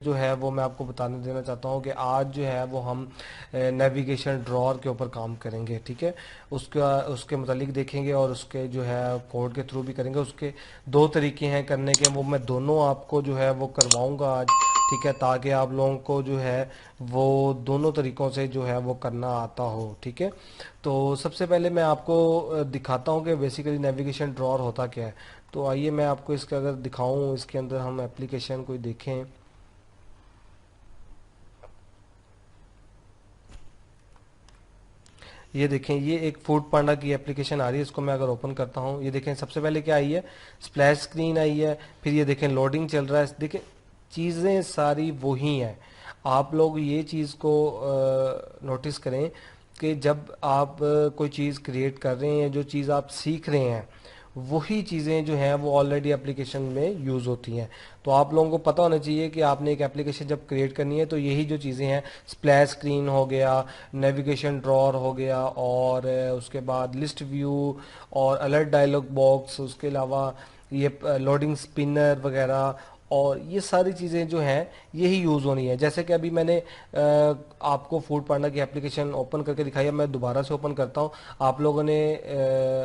जो है वो मैं आपको बताने देना चाहता हूँ कि आज जो है वो हम नेविगेशन ड्रॉर के ऊपर काम करेंगे। ठीक है, उसका उसके मुतालिक देखेंगे और उसके जो है कोड के थ्रू भी करेंगे। उसके दो तरीके हैं करने के, वो मैं दोनों आपको जो है वो करवाऊंगा आज। ठीक है, ताकि आप लोगों को जो है वो दोनों तरीक़ों से जो है वो करना आता हो। ठीक है, तो सबसे पहले मैं आपको दिखाता हूँ कि बेसिकली नेविगेशन ड्रॉर होता क्या है। तो आइए मैं आपको इसका अगर दिखाऊँ, इसके अंदर हम एप्लीकेशन कोई देखें। ये देखें, ये एक फूड पांडा की एप्लीकेशन आ रही है। इसको मैं अगर ओपन करता हूँ, ये देखें सबसे पहले क्या आई है, स्प्लैश स्क्रीन आई है। फिर ये देखें लोडिंग चल रहा है। देखें चीज़ें सारी वही हैं। आप लोग ये चीज़ को नोटिस करें कि जब आप कोई चीज़ क्रिएट कर रहे हैं, जो चीज़ आप सीख रहे हैं, वही चीज़ें जो हैं वो ऑलरेडी एप्लीकेशन में यूज़ होती हैं। तो आप लोगों को पता होना चाहिए कि आपने एक एप्लीकेशन जब क्रिएट करनी है तो यही जो चीज़ें हैं, स्प्लैश स्क्रीन हो गया, नेविगेशन ड्रॉर हो गया, और उसके बाद लिस्ट व्यू और अलर्ट डायलॉग बॉक्स, उसके अलावा ये लोडिंग स्पिनर वगैरह, और ये सारी चीज़ें जो हैं यही यूज़ होनी है। जैसे कि अभी मैंने आपको फूड पांडा की एप्लीकेशन ओपन करके दिखाई है। मैं दोबारा से ओपन करता हूँ। आप लोगों ने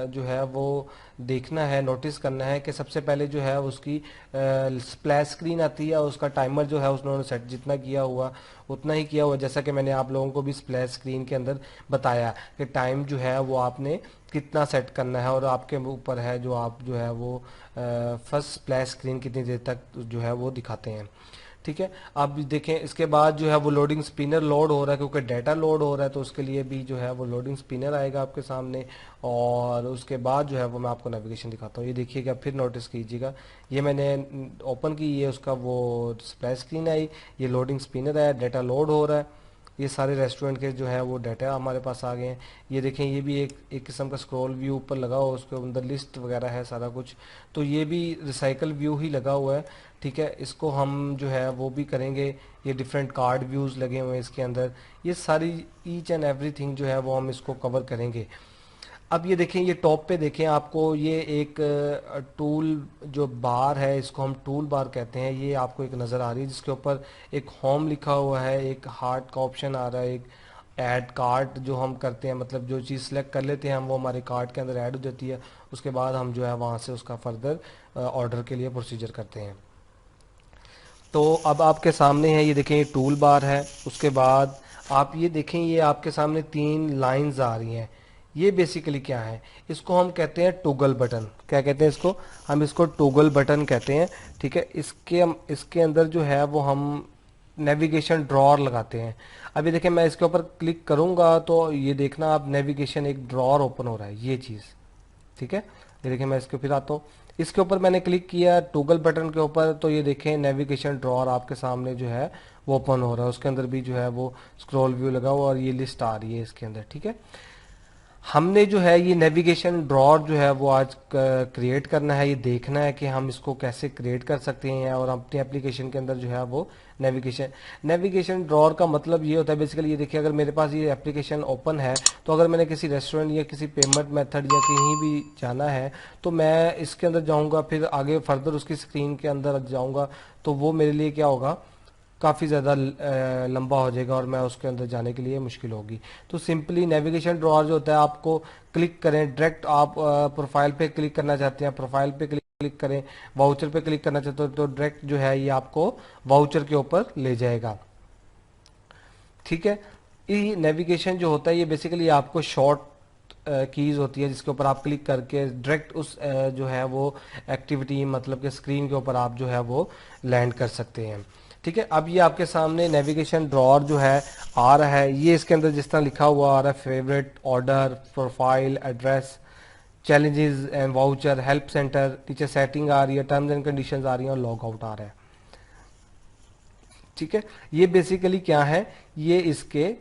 जो है वो देखना है, नोटिस करना है कि सबसे पहले जो है उसकी स्प्लैश स्क्रीन आती है और उसका टाइमर जो है उन्होंने सेट जितना किया हुआ उतना ही किया हुआ। जैसा कि मैंने आप लोगों को भी स्प्लैश स्क्रीन के अंदर बताया कि टाइम जो है वो आपने कितना सेट करना है, और आपके ऊपर है जो आप जो है वो फर्स्ट स्प्लैश स्क्रीन कितनी देर तक जो है वो दिखाते हैं। ठीक है, आप देखें इसके बाद जो है वो लोडिंग स्पिनर लोड हो रहा है, क्योंकि डाटा लोड हो रहा है, तो उसके लिए भी जो है वो लोडिंग स्पिनर आएगा आपके सामने। और उसके बाद जो है वो मैं आपको नेविगेशन दिखाता हूँ। ये देखिएगा, फिर नोटिस कीजिएगा, ये मैंने ओपन की, ये उसका वो स्प्लैश स्क्रीन आई, ये लोडिंग स्पिनर आया, डाटा लोड हो रहा है। ये सारे रेस्टोरेंट के जो है वो डाटा हमारे पास आ गए हैं। ये देखें, ये भी एक किस्म का स्क्रॉल व्यू ऊपर लगा हुआ, उसके अंदर लिस्ट वगैरह है सारा कुछ। तो ये भी रिसाइकल व्यू ही लगा हुआ है। ठीक है, इसको हम जो है वो भी करेंगे। ये डिफरेंट कार्ड व्यूज़ लगे हुए हैं इसके अंदर। ये सारी ईच एंड एवरीथिंग जो है वो हम इसको कवर करेंगे। अब ये देखें, ये टॉप पे देखें, आपको ये एक टूल जो बार है, इसको हम टूल बार कहते हैं, ये आपको एक नज़र आ रही है, जिसके ऊपर एक होम लिखा हुआ है, एक हार्ट का ऑप्शन आ रहा है, एक ऐड कार्ट जो हम करते हैं, मतलब जो चीज़ सेलेक्ट कर लेते हैं हम, वो हमारे कार्ट के अंदर ऐड हो जाती है। उसके बाद हम जो है वहाँ से उसका फर्दर ऑर्डर के लिए प्रोसीजर करते हैं। तो अब आपके सामने है, ये देखें, ये टूल बार है। उसके बाद आप ये देखें, ये आपके सामने तीन लाइंस आ रही हैं। ये बेसिकली क्या है, इसको हम कहते हैं टोगल बटन। क्या कहते हैं इसको, हम इसको टोगल बटन कहते हैं। ठीक है, इसके अंदर जो है वो हम नेविगेशन ड्रॉर लगाते हैं। अभी देखें, मैं इसके ऊपर क्लिक करूंगा तो ये देखना आप, नेविगेशन एक ड्रॉर ओपन हो रहा है, ये चीज़। ठीक है, ये देखिए, मैं इसके फिर आता हूँ। इसके ऊपर मैंने क्लिक किया टॉगल बटन के ऊपर, तो ये देखें नेविगेशन ड्रॉर आपके सामने जो है वो ओपन हो रहा है। उसके अंदर भी जो है वो स्क्रॉल व्यू लगा हुआ और ये लिस्ट आ रही है इसके अंदर। ठीक है, हमने जो है ये नेविगेशन ड्रॉर जो है वो आज क्रिएट करना है। ये देखना है कि हम इसको कैसे क्रिएट कर सकते हैं, और अपनी एप्लीकेशन के अंदर जो है वो नेविगेशन ड्रॉर का मतलब ये होता है बेसिकली, ये देखिए, अगर मेरे पास ये एप्लीकेशन ओपन है, तो अगर मैंने किसी रेस्टोरेंट या किसी पेमेंट मेथड या कहीं भी जाना है, तो मैं इसके अंदर जाऊंगा, फिर आगे फर्दर उसकी स्क्रीन के अंदर जाऊंगा, तो वो मेरे लिए क्या होगा, काफ़ी ज़्यादा लंबा हो जाएगा और मैं उसके अंदर जाने के लिए मुश्किल होगी। तो सिंपली नेविगेशन ड्रॉअर जो होता है, आपको क्लिक करें डायरेक्ट, आप प्रोफाइल पे क्लिक करना चाहते हैं, प्रोफाइल पे क्लिक करें, वाउचर पे क्लिक करना चाहते हो तो डायरेक्ट जो है ये आपको वाउचर के ऊपर ले जाएगा। ठीक है, ये नेविगेशन जो होता है ये बेसिकली आपको शॉर्ट कीज होती है, जिसके ऊपर आप क्लिक करके डायरेक्ट उस जो है वो एक्टिविटी, मतलब कि स्क्रीन के ऊपर आप जो है वो लैंड कर सकते हैं। ठीक है, अब ये आपके सामने नेविगेशन ड्रॉअर जो है आ रहा है। ये इसके अंदर जिस तरह लिखा हुआ आ रहा है, favourite, order, profile, address, challenges and voucher, help centre, नीचे सेटिंग आ रही है, टर्म्स एंड कंडीशंस आ रही हैं, और लॉग आउट आ रहा है। ठीक है, ये बेसिकली क्या है, ये इसके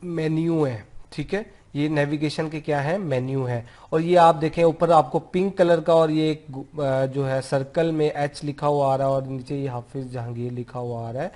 मेन्यू है। ठीक है, ये नेविगेशन के क्या है, मेन्यू है। और ये आप देखें ऊपर आपको पिंक कलर का, और ये एक जो है सर्कल में एच लिखा हुआ आ रहा है, और नीचे ये हाफिज जहांगीर लिखा हुआ आ रहा है।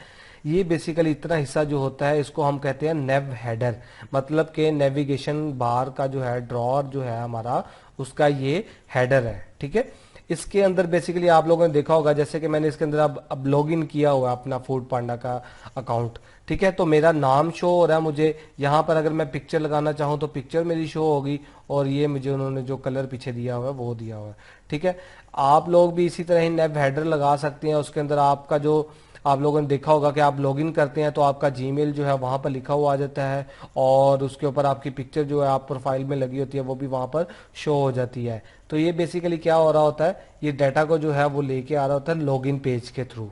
ये बेसिकली इतना हिस्सा जो होता है, इसको हम कहते हैं नेव हेडर, मतलब कि नेविगेशन बार का जो है ड्रॉअर जो है हमारा, उसका ये हेडर है। ठीक है, इसके अंदर बेसिकली आप लोगों ने देखा होगा, जैसे कि मैंने इसके अंदर अब लॉग इन किया हुआ है अपना फूड पांडा का अकाउंट, ठीक है। तो मेरा नाम शो हो रहा है मुझे यहाँ पर, अगर मैं पिक्चर लगाना चाहूँ तो पिक्चर मेरी शो होगी, और ये मुझे उन्होंने जो कलर पीछे दिया हुआ है वो दिया हुआ है, ठीक है। आप लोग भी इसी तरह ही नेव हेडर लगा सकते हैं, उसके अंदर आपका जो आप लोगों ने देखा होगा कि आप लॉगिन करते हैं तो आपका जीमेल जो है वहां पर लिखा हुआ आ जाता है, और उसके ऊपर आपकी पिक्चर जो है आप प्रोफाइल में लगी होती है वो भी वहां पर शो हो जाती है। तो ये बेसिकली क्या हो रहा होता है, ये डाटा को जो है वो लेके आ रहा होता है लॉगिन पेज के थ्रू,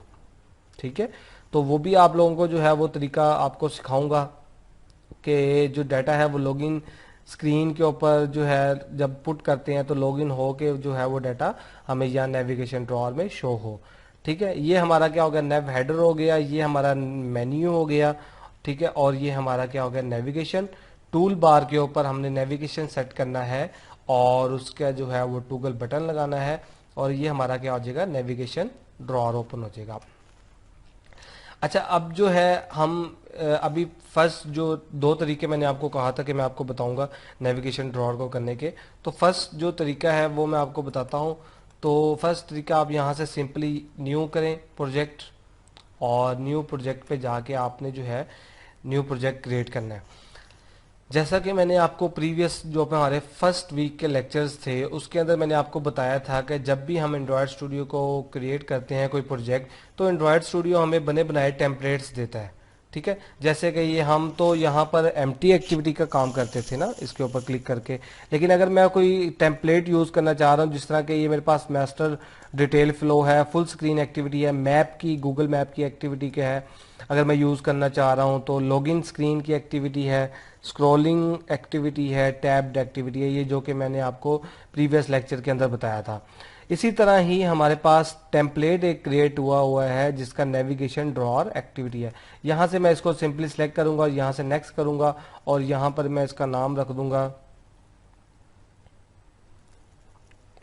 ठीक है। तो वो भी आप लोगों को जो है वो तरीका आपको सिखाऊंगा कि जो डाटा है वो लॉगिन स्क्रीन के ऊपर जो है जब पुट करते हैं तो लॉगिन हो के जो है वो डाटा हमें यहाँ नेविगेशन ड्रॉअर में शो हो, ठीक है। ये हमारा क्या हो गया, नेव हेडर हो गया, ये हमारा मेन्यू हो गया, ठीक है। और ये हमारा क्या हो गया, नेविगेशन टूल बार के ऊपर हमने नेविगेशन सेट करना है, और उसका जो है वो टूगल बटन लगाना है, और ये हमारा क्या हो जाएगा, नेविगेशन ड्रॉअर ओपन हो जाएगा। अच्छा, अब जो है हम अभी फर्स्ट जो दो तरीके मैंने आपको कहा था कि मैं आपको बताऊंगा नेविगेशन ड्रॉअर को करने के, तो फर्स्ट जो तरीका है वो मैं आपको बताता हूं। तो फर्स्ट तरीका, आप यहां से सिंपली न्यू करें प्रोजेक्ट, और न्यू प्रोजेक्ट पे जाके आपने जो है न्यू प्रोजेक्ट क्रिएट करना है। जैसा कि मैंने आपको प्रीवियस जो हमारे फर्स्ट वीक के लेक्चर्स थे उसके अंदर मैंने आपको बताया था कि जब भी हम एंड्रॉयड स्टूडियो को क्रिएट करते हैं कोई प्रोजेक्ट, तो एंड्रॉयड स्टूडियो हमें बने बनाए टेम्पलेट्स देता है, ठीक है। जैसे कि ये हम तो यहाँ पर एम्प्टी एक्टिविटी का काम करते थे ना इसके ऊपर क्लिक करके, लेकिन अगर मैं कोई टेम्पलेट यूज करना चाह रहा हूँ, जिस तरह के ये मेरे पास मास्टर डिटेल फ्लो है, फुल स्क्रीन एक्टिविटी है, मैप की गूगल मैप की एक्टिविटी के है, अगर मैं यूज करना चाह रहा हूँ तो लॉगिन स्क्रीन की एक्टिविटी है, स्क्रॉलिंग एक्टिविटी है, टैब्ड एक्टिविटी है, ये जो कि मैंने आपको प्रीवियस लेक्चर के अंदर बताया था। इसी तरह ही हमारे पास टेम्पलेट एक क्रिएट हुआ है जिसका नेविगेशन ड्रॉअर एक्टिविटी है। यहाँ से मैं इसको सिंपली सिलेक्ट करूंगा और यहाँ से नेक्स्ट करूंगा, और यहाँ पर मैं इसका नाम रख दूंगा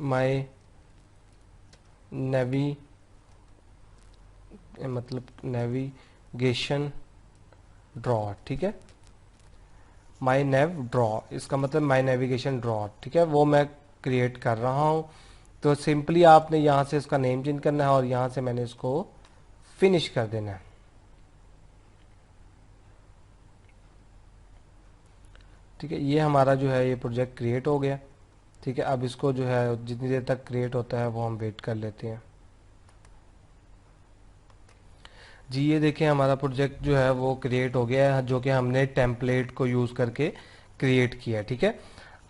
माई नेविगेशन ड्रॉअर, ठीक है। माई नेव ड्रॉ, इसका मतलब माई नेविगेशन ड्रॉ, ठीक है, वो मैं क्रिएट कर रहा हूं। तो सिंपली आपने यहां से इसका नेम चेंज करना है, और यहां से मैंने इसको फिनिश कर देना है, ठीक है। ये हमारा जो है ये प्रोजेक्ट क्रिएट हो गया, ठीक है। अब इसको जो है जितनी देर तक क्रिएट होता है वो हम वेट कर लेते हैं। जी, ये देखें हमारा प्रोजेक्ट जो है वो क्रिएट हो गया है, जो कि हमने टेम्पलेट को यूज करके क्रिएट किया, ठीक है।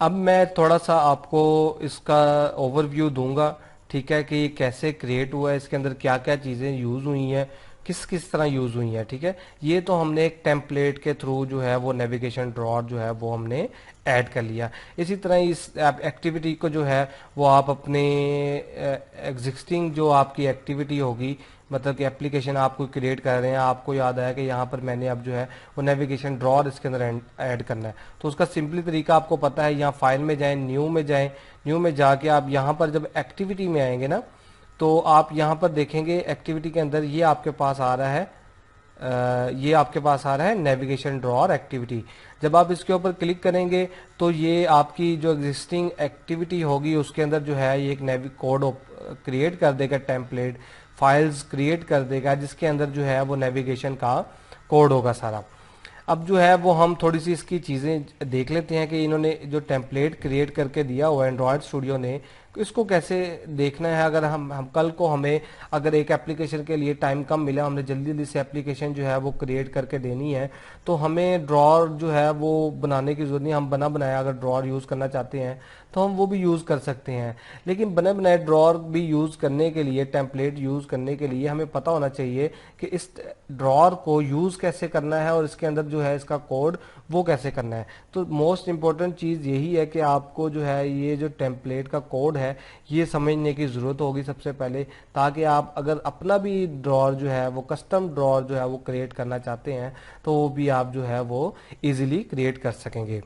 अब मैं थोड़ा सा आपको इसका ओवरव्यू दूंगा, ठीक है, कि ये कैसे क्रिएट हुआ है, इसके अंदर क्या क्या चीजें यूज हुई हैं, किस किस तरह यूज हुई है, ठीक है। ये तो हमने एक टेम्पलेट के थ्रू जो है वो नेविगेशन ड्रॉअर जो है वो हमने ऐड कर लिया। इसी तरह इस एक्टिविटी को जो है वो आप अपने एग्जिस्टिंग जो आपकी एक्टिविटी होगी, मतलब कि एप्लीकेशन आप कोई क्रिएट कर रहे हैं, आपको याद आया कि यहाँ पर मैंने अब जो है वो नेविगेशन ड्रॉअर इसके अंदर ऐड करना है, तो उसका सिंपली तरीका आपको पता है। यहाँ फाइल में जाएं, न्यू में जाएं, न्यू में जाके आप यहाँ पर जब एक्टिविटी में आएंगे ना, तो आप यहाँ पर देखेंगे एक्टिविटी के अंदर ये आपके पास आ रहा है, ये आपके पास आ रहा है नेविगेशन ड्रॉअर एक्टिविटी। जब आप इसके ऊपर क्लिक करेंगे तो ये आपकी जो एग्जिस्टिंग एक्टिविटी होगी उसके अंदर जो है ये एक नेवी कोड क्रिएट कर देगा, टेम्पलेट फाइल्स क्रिएट कर देगा, जिसके अंदर जो है वो नेविगेशन का कोड होगा सारा। अब जो है वो हम थोड़ी सी इसकी चीज़ें देख लेते हैं कि इन्होंने जो टेम्पलेट क्रिएट करके दिया हुआ है एंड्रॉयड स्टूडियो ने, इसको कैसे देखना है। अगर हम कल को हमें अगर एक एप्लीकेशन के लिए टाइम कम मिला, हमने जल्दी जल्दी से एप्लीकेशन जो है वो क्रिएट करके देनी है, तो हमें ड्रॉअर जो है वो बनाने की जरूरत नहीं। हम बना बनाया अगर ड्रॉअर यूज़ करना चाहते हैं तो हम वो भी यूज़ कर सकते हैं, लेकिन बने बनाए ड्रॉअर भी यूज़ करने के लिए, टेम्पलेट यूज़ करने के लिए हमें पता होना चाहिए कि इस ड्रॉअर को यूज़ कैसे करना है और इसके अंदर जो है इसका कोड वो कैसे करना है। तो मोस्ट इंपॉर्टेंट चीज़ यही है कि आपको जो है ये जो टेम्पलेट का कोड है ये समझने की ज़रूरत होगी सबसे पहले, ताकि आप अगर अपना भी ड्रॉअर जो है वो कस्टम ड्रॉअर जो है वो क्रिएट करना चाहते हैं तो वो भी आप जो है वो इजीली क्रिएट कर सकेंगे।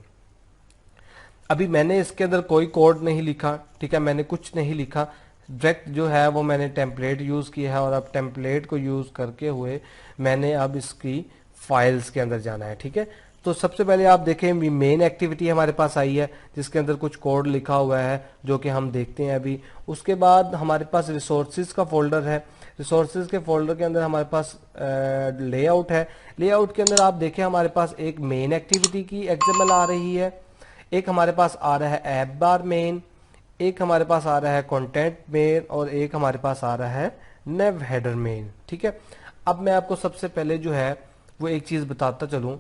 अभी मैंने इसके अंदर कोई कोड नहीं लिखा, ठीक है, मैंने कुछ नहीं लिखा, डायरेक्ट जो है वो मैंने टेम्पलेट यूज़ किया है, और अब टेम्पलेट को यूज़ करके हुए मैंने अब इसकी फाइल्स के अंदर जाना है, ठीक है। तो सबसे पहले आप देखें मेन एक्टिविटी हमारे पास आई है जिसके अंदर कुछ कोड लिखा हुआ है जो कि हम देखते हैं अभी। उसके बाद हमारे पास रिसोर्सेज का फोल्डर है। रिसोर्सेज के फोल्डर के अंदर हमारे पास लेआउट है। लेआउट के अंदर आप देखें हमारे पास एक मेन एक्टिविटी की एक्सएमएल आ रही है, एक हमारे पास आ रहा है ऐप बार मेन, एक हमारे पास आ रहा है कंटेंट मेन और एक हमारे पास आ रहा है नेव हेडर मेन। ठीक है, अब मैं आपको सबसे पहले जो है वो एक चीज बताता चलूं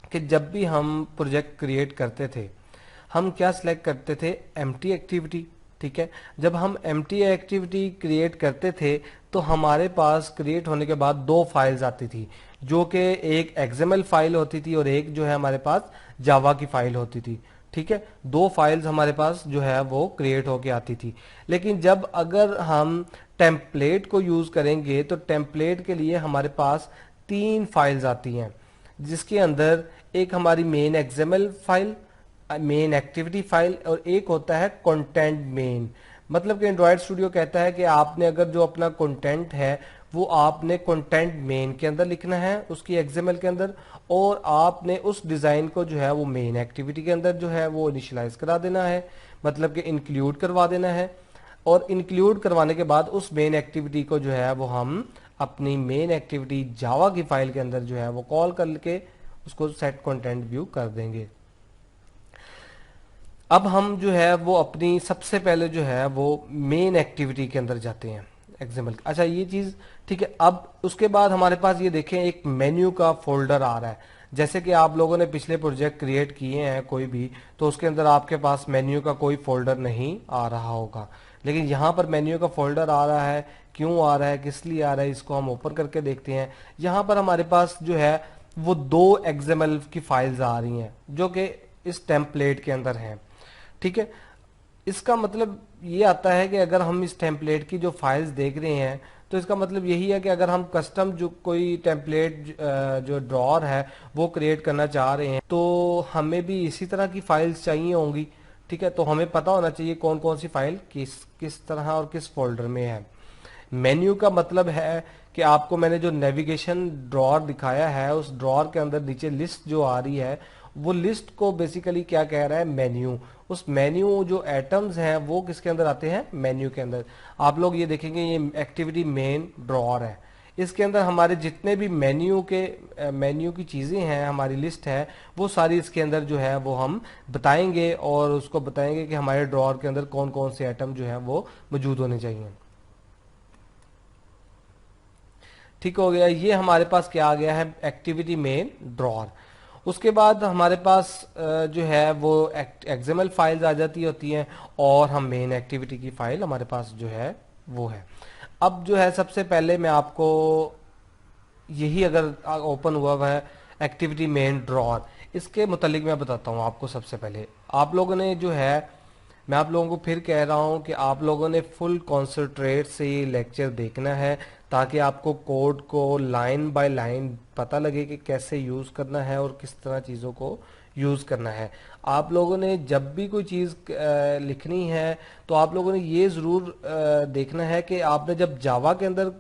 कि जब भी हम प्रोजेक्ट क्रिएट करते थे हम क्या सिलेक्ट करते थे, एम्प्टी एक्टिविटी। ठीक है, जब हम एम्प्टी एक्टिविटी क्रिएट करते थे तो हमारे पास क्रिएट होने के बाद दो फाइल्स आती थी, जो कि एक एक्सएमएल फाइल होती थी और एक जो है हमारे पास जावा की फाइल होती थी। ठीक है, दो फाइल्स हमारे पास जो है वो क्रिएट होके आती थी। लेकिन जब अगर हम टेम्पलेट को यूज करेंगे तो टेम्पलेट के लिए हमारे पास तीन फाइल्स आती हैं, जिसके अंदर एक हमारी main XML file, main activity file और एक होता है कंटेंट मेन। मतलब कि एंड्रॉयड स्टूडियो कहता है कि आपने अगर जो अपना कंटेंट है वो आपने कंटेंट मेन के अंदर लिखना है उसकी एक्सएमएल के अंदर, और आपने उस डिजाइन को जो है वो मेन एक्टिविटी के अंदर जो है वो इनिशियलाइज करा देना है, मतलब कि इंक्लूड करवा देना है। और इंक्लूड करवाने के बाद उस मेन एक्टिविटी को जो है वो हम अपनी मेन एक्टिविटी जावा की फाइल के अंदर जो है वो कॉल करके उसको सेट कंटेंट व्यू कर देंगे। अब हम जो है वो अपनी सबसे पहले जो है वो मेन एक्टिविटी के अंदर जाते हैं एक्सएमएल। अच्छा ये चीज ठीक है। अब उसके बाद हमारे पास ये देखें एक मेन्यू का फोल्डर आ रहा है। जैसे कि आप लोगों ने पिछले प्रोजेक्ट क्रिएट किए हैं कोई भी, तो उसके अंदर आपके पास मेन्यू का कोई फोल्डर नहीं आ रहा होगा, लेकिन यहाँ पर मेन्यू का फोल्डर आ रहा है। क्यों आ रहा है, किस लिए आ रहा है, इसको हम ओपन करके देखते हैं। यहाँ पर हमारे पास जो है वो दो एक्सएमएल की फाइल्स आ रही हैं जो कि इस टेम्पलेट के अंदर हैं। ठीक है, इसका मतलब ये आता है कि अगर हम इस टेम्पलेट की जो फाइल्स देख रहे हैं तो इसका मतलब यही है कि अगर हम कस्टम जो कोई टेम्पलेट जो ड्रॉअर है वो क्रिएट करना चाह रहे हैं तो हमें भी इसी तरह की फाइल्स चाहिए होंगी। ठीक है, तो हमें पता होना चाहिए कौन कौन सी फाइल किस किस तरह और किस फोल्डर में है। मेन्यू का मतलब है कि आपको मैंने जो नेविगेशन ड्रॉअर दिखाया है उस ड्रॉअर के अंदर नीचे लिस्ट जो आ रही है वो लिस्ट को बेसिकली क्या कह रहा है, मेन्यू। उस मेन्यू जो एटम्स हैं वो किसके अंदर आते हैं, मेन्यू के अंदर। आप लोग ये देखेंगे ये एक्टिविटी मेन ड्रॉअर है, इसके अंदर हमारे जितने भी मेन्यू की चीजें हैं, हमारी लिस्ट है, वो सारी इसके अंदर जो है वो हम बताएंगे और उसको बताएंगे कि हमारे ड्रॉअर के अंदर कौन कौन से आइटम जो है वो मौजूद होने चाहिए। ठीक हो गया, ये हमारे पास क्या आ गया है, एक्टिविटी मेन ड्रॉअर। उसके बाद हमारे पास जो है वो एक्सएमएल फाइल्स आ जाती होती हैं और हम मेन एक्टिविटी की फाइल हमारे पास जो है वो है। अब जो है सबसे पहले मैं आपको यही अगर ओपन हुआ है एक्टिविटी मेन ड्रॉअर, इसके मुतालिक मैं बताता हूँ आपको। सबसे पहले आप लोगों ने जो है, मैं आप लोगों को फिर कह रहा हूँ कि आप लोगों ने फुल कॉन्सेंट्रेट से ये लेक्चर देखना है ताकि आपको कोड को लाइन बाय लाइन पता लगे कि कैसे यूज़ करना है और किस तरह चीज़ों को यूज़ करना है। आप लोगों ने जब भी कोई चीज़ लिखनी है तो आप लोगों ने ये ज़रूर देखना है कि आपने जब जावा के अंदर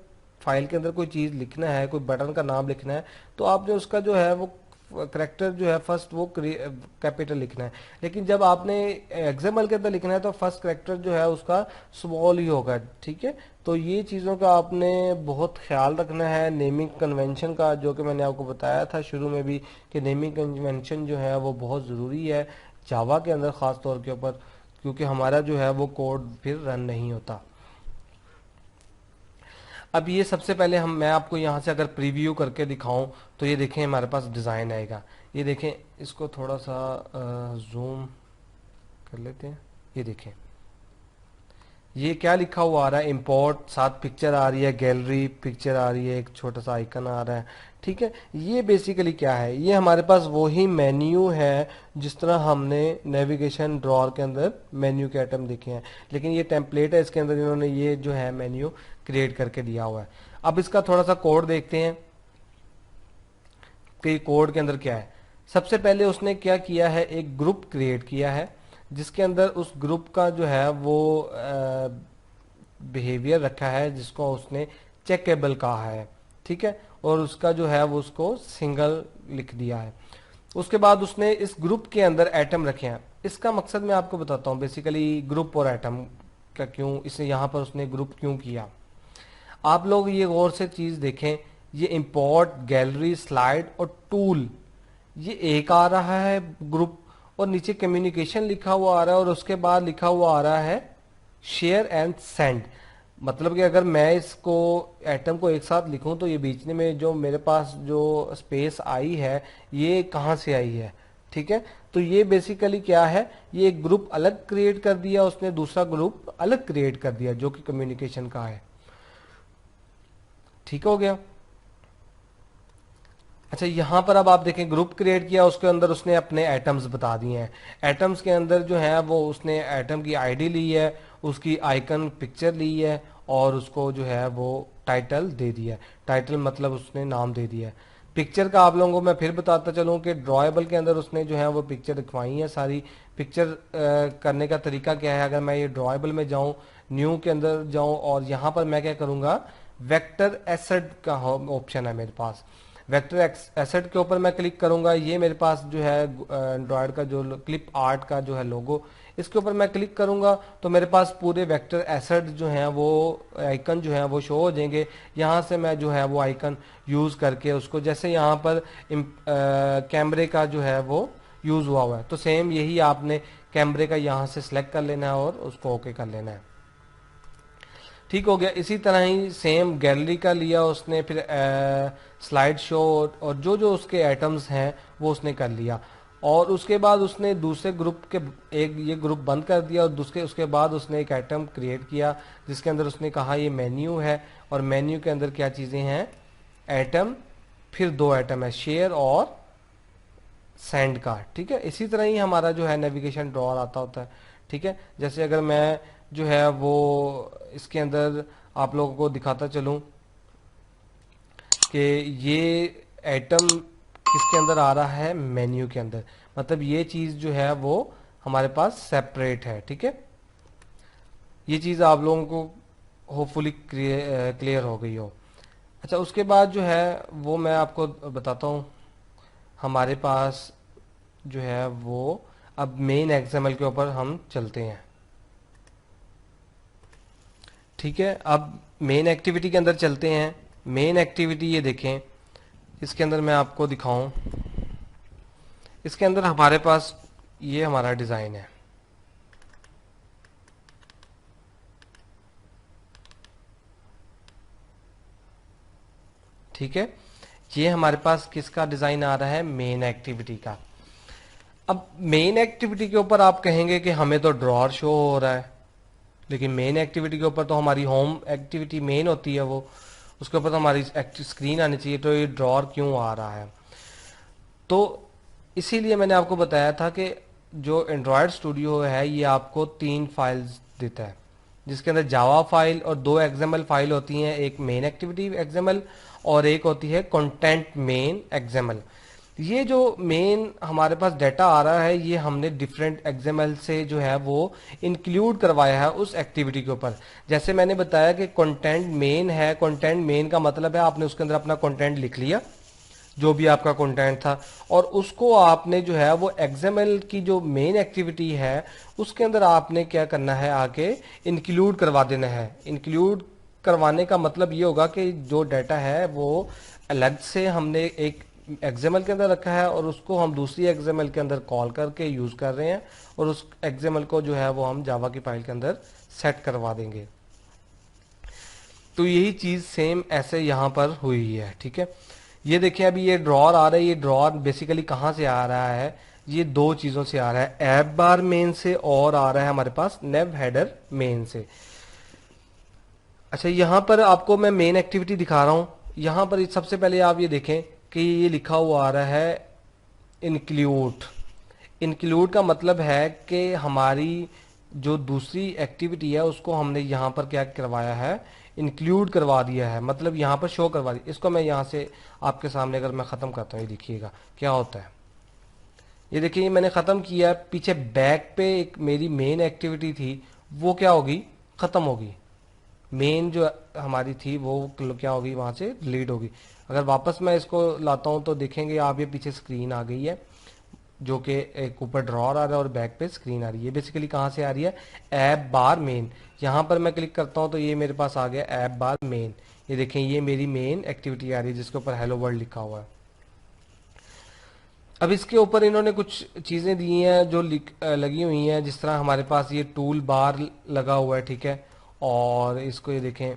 फाइल के अंदर कोई चीज़ लिखना है, कोई बटन का नाम लिखना है, तो आपने उसका जो है वो करेक्टर जो है फर्स्ट वो कैपिटल लिखना है। लेकिन जब आपने एक्सएमएल के अंदर लिखना है तो फर्स्ट करेक्टर जो है उसका स्मॉल ही होगा। ठीक है, तो ये चीज़ों का आपने बहुत ख्याल रखना है। नेमिंग कन्वेंशन का, जो कि मैंने आपको बताया था शुरू में भी कि नेमिंग कन्वेंशन जो है वो बहुत ज़रूरी है जावा के अंदर ख़ास तौर के ऊपर, क्योंकि हमारा जो है वो कोड फिर रन नहीं होता। अब ये सबसे पहले मैं आपको यहाँ से अगर प्रीव्यू करके दिखाऊं तो ये देखें हमारे पास डिज़ाइन आएगा। ये देखें, इसको थोड़ा सा जूम कर लेते हैं। ये देखें ये क्या लिखा हुआ आ रहा है, इंपोर्ट, साथ पिक्चर आ रही है, गैलरी पिक्चर आ रही है, एक छोटा सा आइकन आ रहा है। ठीक है, ये बेसिकली क्या है, ये हमारे पास वही मेन्यू है जिस तरह हमने नेविगेशन ड्रॉअर के अंदर मेन्यू के आइटम देखे हैं, लेकिन ये टेम्पलेट है, इसके अंदर इन्होंने ये जो है मेन्यू क्रिएट करके दिया हुआ है। अब इसका थोड़ा सा कोड देखते हैं कि कोड के अंदर क्या है। सबसे पहले उसने क्या किया है, एक ग्रुप क्रिएट किया है जिसके अंदर उस ग्रुप का जो है वो बिहेवियर रखा है जिसको उसने चेकेबल कहा है। ठीक है, और उसका जो है वो उसको सिंगल लिख दिया है। उसके बाद उसने इस ग्रुप के अंदर एटम रखे हैं। इसका मकसद मैं आपको बताता हूँ, बेसिकली ग्रुप और एटम का क्यों इसे यहाँ पर उसने ग्रुप क्यों किया। आप लोग ये गौर से चीज देखें, ये इंपोर्ट, गैलरी, स्लाइड और टूल, ये एक आ रहा है ग्रुप, और नीचे कम्युनिकेशन लिखा हुआ आ रहा है, और उसके बाद लिखा हुआ आ रहा है शेयर एंड सेंड। मतलब कि अगर मैं इसको एटम को एक साथ लिखूं तो ये बीच में जो मेरे पास जो स्पेस आई है ये कहाँ से आई है, ठीक है। तो ये बेसिकली क्या है, ये एक ग्रुप अलग क्रिएट कर दिया उसने, दूसरा ग्रुप अलग क्रिएट कर दिया जो कि कम्युनिकेशन का है। ठीक हो गया। अच्छा, यहां पर अब आप देखें ग्रुप क्रिएट किया, उसके अंदर उसने अपने एटम्स बता दिए हैं। एटम्स के अंदर जो है वो उसने एटम की आईडी ली है, उसकी आइकन पिक्चर ली है, और उसको जो है वो टाइटल दे दिया है। टाइटल मतलब उसने नाम दे दिया है। पिक्चर का आप लोगों को मैं फिर बताता चलूं कि ड्रॉएबल के अंदर उसने जो है वो पिक्चर दिखवाई है सारी। पिक्चर करने का तरीका क्या है, अगर मैं ये ड्रॉएबल में जाऊं, न्यू के अंदर जाऊं, और यहां पर मैं क्या करूंगा, वेक्टर एसेट का ऑप्शन है मेरे पास। वेक्टर एसेट के ऊपर मैं क्लिक करूंगा, ये मेरे पास जो है एंड्रॉयड का जो क्लिप आर्ट का जो है लोगो, इसके ऊपर मैं क्लिक करूंगा तो मेरे पास पूरे वेक्टर एसेट जो हैं वो आइकन जो है वो शो हो जाएंगे। यहाँ से मैं जो है वो आइकन यूज करके उसको, जैसे यहाँ पर कैमरे का जो है वो यूज हुआ है, तो सेम यही आपने कैमरे का यहाँ से सिलेक्ट कर लेना है और उसको ओके कर लेना है। ठीक हो गया। इसी तरह ही सेम गैलरी का लिया उसने, फिर स्लाइड शो, और जो जो उसके आइटम्स हैं वो उसने कर लिया। और उसके बाद उसने दूसरे ग्रुप के, एक ये ग्रुप बंद कर दिया, और दूसरे उसके बाद उसने एक आइटम क्रिएट किया जिसके अंदर उसने कहा ये मेन्यू है, और मेन्यू के अंदर क्या चीज़ें हैं, एटम, फिर दो आइटम है शेयर और सेंड का। ठीक है, इसी तरह ही हमारा जो है नेविगेशन ड्रॉअर आता होता है। ठीक है, जैसे अगर मैं जो है वो इसके अंदर आप लोगों को दिखाता चलूं कि ये एटम किसके अंदर आ रहा है, मेन्यू के अंदर, मतलब ये चीज जो है वो हमारे पास सेपरेट है। ठीक है, ये चीज आप लोगों को होपफुली क्लियर हो गई हो। अच्छा, उसके बाद जो है वो मैं आपको बताता हूँ, हमारे पास जो है वो अब मेन एक्सएमएल के ऊपर हम चलते हैं। ठीक है, अब मेन एक्टिविटी के अंदर चलते हैं। मेन एक्टिविटी ये देखें, इसके अंदर मैं आपको दिखाऊं, इसके अंदर हमारे पास ये हमारा डिजाइन है। ठीक है, ये हमारे पास किसका डिजाइन आ रहा है, मेन एक्टिविटी का। अब मेन एक्टिविटी के ऊपर आप कहेंगे कि हमें तो ड्रॉअर शो हो रहा है, लेकिन मेन एक्टिविटी के ऊपर तो हमारी होम एक्टिविटी मेन होती है, वो उसके ऊपर तो हमारी स्क्रीन आनी चाहिए, तो ये ड्रॉअर क्यों आ रहा है। तो इसीलिए मैंने आपको बताया था कि जो एंड्रॉयड स्टूडियो है ये आपको 3 फाइल्स देता है, जिसके अंदर जावा फाइल और 2 एक्सएमएल फाइल होती हैं, एक मेन एक्टिविटी एक्सएमएल और एक होती है कंटेंट मेन एक्सएमएल। ये जो मेन हमारे पास डाटा आ रहा है ये हमने डिफरेंट एक्सएमएल से जो है वो इंक्लूड करवाया है उस एक्टिविटी के ऊपर। जैसे मैंने बताया कि कंटेंट मेन है, कंटेंट मेन का मतलब है आपने उसके अंदर अपना कंटेंट लिख लिया, जो भी आपका कंटेंट था, और उसको आपने जो है वो एक्सएमएल की जो मेन एक्टिविटी है उसके अंदर आपने क्या करना है, आके इंक्लूड करवा देना है। इंक्लूड करवाने का मतलब ये होगा कि जो डाटा है वो अलग से हमने एक एक्सएमएल के अंदर रखा है और उसको हम दूसरी एक्सएमएल के अंदर कॉल करके यूज कर रहे हैं, और उस एक्सएमएल को जो है वो हम जावा की फाइल के अंदर सेट करवा देंगे। तो यही चीज सेम ऐसे यहां पर हुई है। ठीक है, ये देखिए अभी ये ड्रॉअर आ रहा है, ये ड्रॉअर बेसिकली कहाँ से आ रहा है, ये दो चीजों से आ रहा है, ऐप बार मेन से और आ रहा है हमारे पास नेव हेडर मेन से। अच्छा, यहाँ पर आपको मैं मेन एक्टिविटी दिखा रहा हूँ। यहाँ पर सबसे पहले आप ये देखें कि ये लिखा हुआ आ रहा है इंक्लूड। इंक्लूड का मतलब है कि हमारी जो दूसरी एक्टिविटी है उसको हमने यहाँ पर क्या करवाया है, इंक्लूड करवा दिया है, मतलब यहाँ पर शो करवा दिया। इसको मैं यहाँ से आपके सामने अगर मैं ख़त्म करता हूँ, ये देखिएगा क्या होता है। ये देखिए ये मैंने ख़त्म किया, पीछे बैक पे एक मेरी मेन एक्टिविटी थी वो क्या होगी, ख़त्म होगी। मेन जो हमारी थी वो क्या होगी, वहाँ से डिलीट होगी। अगर वापस मैं इसको लाता हूँ तो देखेंगे आप, ये पीछे स्क्रीन आ गई है। जो कि एक ऊपर ड्रॉर आ रहा है और बैक पे स्क्रीन आ रही है। ये बेसिकली कहाँ से आ रही है, ऐप बार मेन। यहाँ पर मैं क्लिक करता हूँ तो ये मेरे पास आ गया ऐप बार मेन। ये देखें ये मेरी मेन एक्टिविटी आ रही है जिसके ऊपर हेलो वर्ल्ड लिखा हुआ है। अब इसके ऊपर इन्होंने कुछ चीज़ें दी हैं जो लगी हुई हैं, जिस तरह हमारे पास ये टूल बार लगा हुआ है, ठीक है। और इसको ये देखें,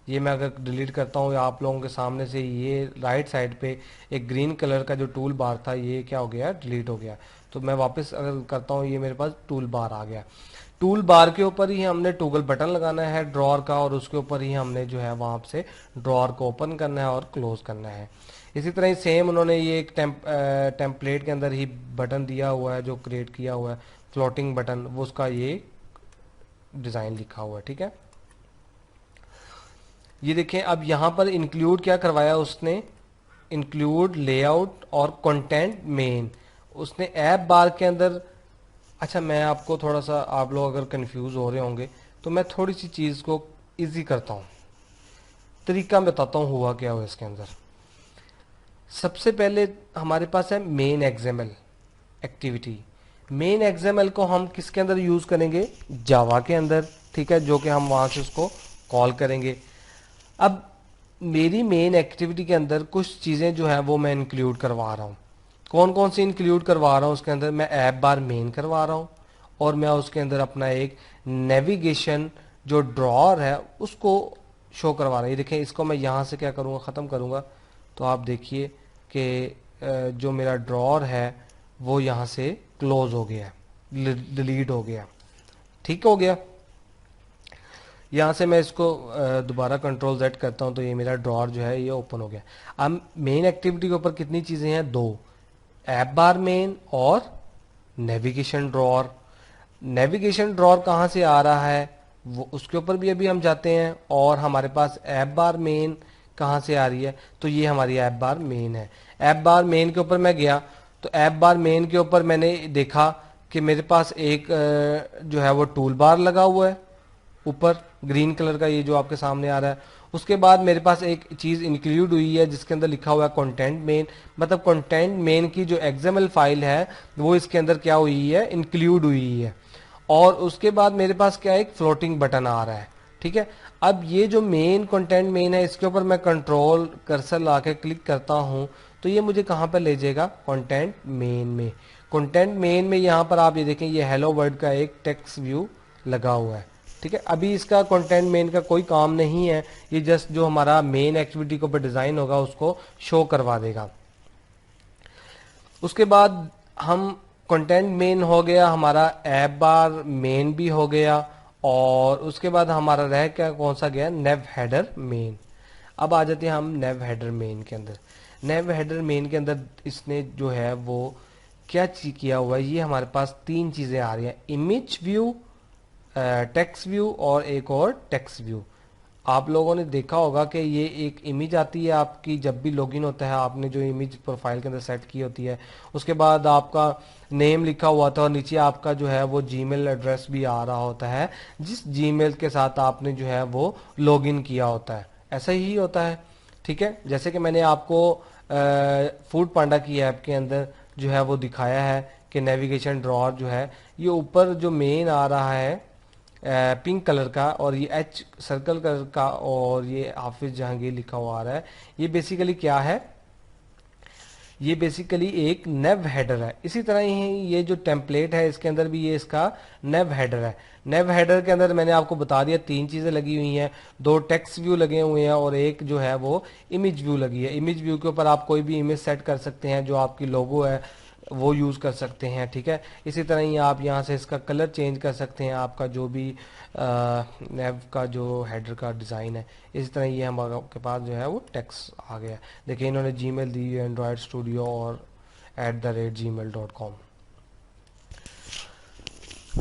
ये मैं अगर डिलीट करता हूँ आप लोगों के सामने से, ये राइट साइड पे एक ग्रीन कलर का जो टूल बार था ये क्या हो गया, डिलीट हो गया। तो मैं वापस अगर करता हूँ ये मेरे पास टूल बार आ गया। टूल बार के ऊपर ही हमने टॉगल बटन लगाना है ड्रॉअर का, और उसके ऊपर ही हमने जो है वहां से ड्रॉअर को ओपन करना है और क्लोज करना है। इसी तरह ही सेम उन्होंने ये एक टेम्पलेट के अंदर ही बटन दिया हुआ है जो क्रिएट किया हुआ है, फ्लोटिंग बटन, वो उसका ये डिजाइन लिखा हुआ है, ठीक है। ये देखें अब यहाँ पर इंक्लूड क्या करवाया उसने, इंक्लूड लेआउट और कंटेंट मेन उसने ऐप बार के अंदर। अच्छा मैं आपको थोड़ा सा, आप लोग अगर कंफ्यूज हो रहे होंगे तो मैं थोड़ी सी चीज़ को इजी करता हूँ, तरीका बताता हूँ हुआ क्या हुआ इसके अंदर। सबसे पहले हमारे पास है main XML activity. Main XML को हम किसके अंदर यूज करेंगे, जावा के अंदर, ठीक है, जो कि हम वहां से उसको कॉल करेंगे। अब मेरी मेन एक्टिविटी के अंदर कुछ चीजें जो है वो मैं इंक्लूड करवा रहा हूँ। कौन कौन सी इंक्लूड करवा रहा हूँ उसके अंदर, मैं ऐप बार मेन करवा रहा हूँ, और मैं उसके अंदर अपना एक नेविगेशन जो ड्रॉअर है उसको शो करवा रहा हूँ। ये देखें इसको मैं यहाँ से क्या करूँगा, ख़त्म करूँगा तो आप देखिए कि जो मेरा ड्रॉअर है वो यहाँ से क्लोज हो गया, डिलीट हो गया, ठीक हो गया। यहाँ से मैं इसको दोबारा कंट्रोल Z करता हूँ तो ये मेरा ड्रॉअर जो है ये ओपन हो गया। अब मेन एक्टिविटी के ऊपर कितनी चीज़ें हैं, दो, ऐप बार मेन और नेविगेशन ड्रॉअर। नेविगेशन ड्रॉअर कहाँ से आ रहा है वो उसके ऊपर भी अभी हम जाते हैं, और हमारे पास ऐप बार मेन कहाँ से आ रही है, तो ये हमारी ऐप बार मेन है। ऐप बार मेन के ऊपर मैं गया तो ऐप बार मेन के ऊपर मैंने देखा कि मेरे पास एक जो है वो टूल बार लगा हुआ है ऊपर ग्रीन कलर का, ये जो आपके सामने आ रहा है। उसके बाद मेरे पास एक चीज इंक्लूड हुई है जिसके अंदर लिखा हुआ है कंटेंट मेन, मतलब कंटेंट मेन की जो एक्सएमएल फाइल है वो इसके अंदर क्या हुई है, इंक्लूड हुई है। और उसके बाद मेरे पास क्या है, एक फ्लोटिंग बटन आ रहा है, ठीक है। अब ये जो मेन कंटेंट मेन है इसके ऊपर मैं कंट्रोल कर्सर ला के क्लिक करता हूं तो ये मुझे कहां पर ले जाएगा, कंटेंट मेन में। कंटेंट मेन में यहां पर आप ये देखें ये हेलो वर्ल्ड का एक टेक्स्ट व्यू लगा हुआ है, ठीक है। अभी इसका कंटेंट मेन का कोई काम नहीं है, ये जस्ट जो हमारा मेन एक्टिविटी के ऊपर डिजाइन होगा उसको शो करवा देगा। उसके बाद हम कंटेंट मेन हो गया, हमारा ऐप बार मेन भी हो गया, और उसके बाद हमारा रह क्या कौन सा गया, नेव हेडर मेन। अब आ जाते हैं हम नेव हेडर मेन के अंदर। नेव हेडर मेन के अंदर इसने जो है वो क्या किया हुआ है, ये हमारे पास तीन चीजें आ रही हैं, इमेज व्यू, टेक्स्ट व्यू और एक और टेक्स्ट व्यू। आप लोगों ने देखा होगा कि ये एक इमेज आती है आपकी जब भी लॉगिन होता है, आपने जो इमेज प्रोफाइल के अंदर सेट की होती है, उसके बाद आपका नेम लिखा हुआ था और नीचे आपका जो है वो जीमेल एड्रेस भी आ रहा होता है जिस जीमेल के साथ आपने जो है वो लॉगिन किया होता है। ऐसा ही होता है, ठीक है। जैसे कि मैंने आपको फूड पांडा की ऐप के अंदर जो है वो दिखाया है कि नेविगेशन ड्रॉअर जो है ये ऊपर जो मेन आ रहा है पिंक कलर का, और ये एच सर्कल कलर का, और ये हाफिज जहांगीर लिखा हुआ आ रहा है, ये बेसिकली क्या है, ये बेसिकली एक नेव हेडर है। इसी तरह ही ये जो टेम्पलेट है इसके अंदर भी ये इसका नेव हेडर है। नेव हेडर के अंदर मैंने आपको बता दिया तीन चीजें लगी हुई हैं, दो टेक्स्ट व्यू लगे हुए हैं और एक जो है वो इमेज व्यू लगी है। इमेज व्यू के ऊपर आप कोई भी इमेज सेट कर सकते हैं, जो आपकी लोगो है वो यूज कर सकते हैं, ठीक है। इसी तरह ही आप यहाँ से इसका कलर चेंज कर सकते हैं, आपका जो भी नेव का जो हेडर का डिजाइन है। इसी तरह ये हमारे पास जो है वो टेक्स्ट आ गया। देखिए इन्होंने जीमेल दी है एंड्रॉयड स्टूडियो और @gmail.com,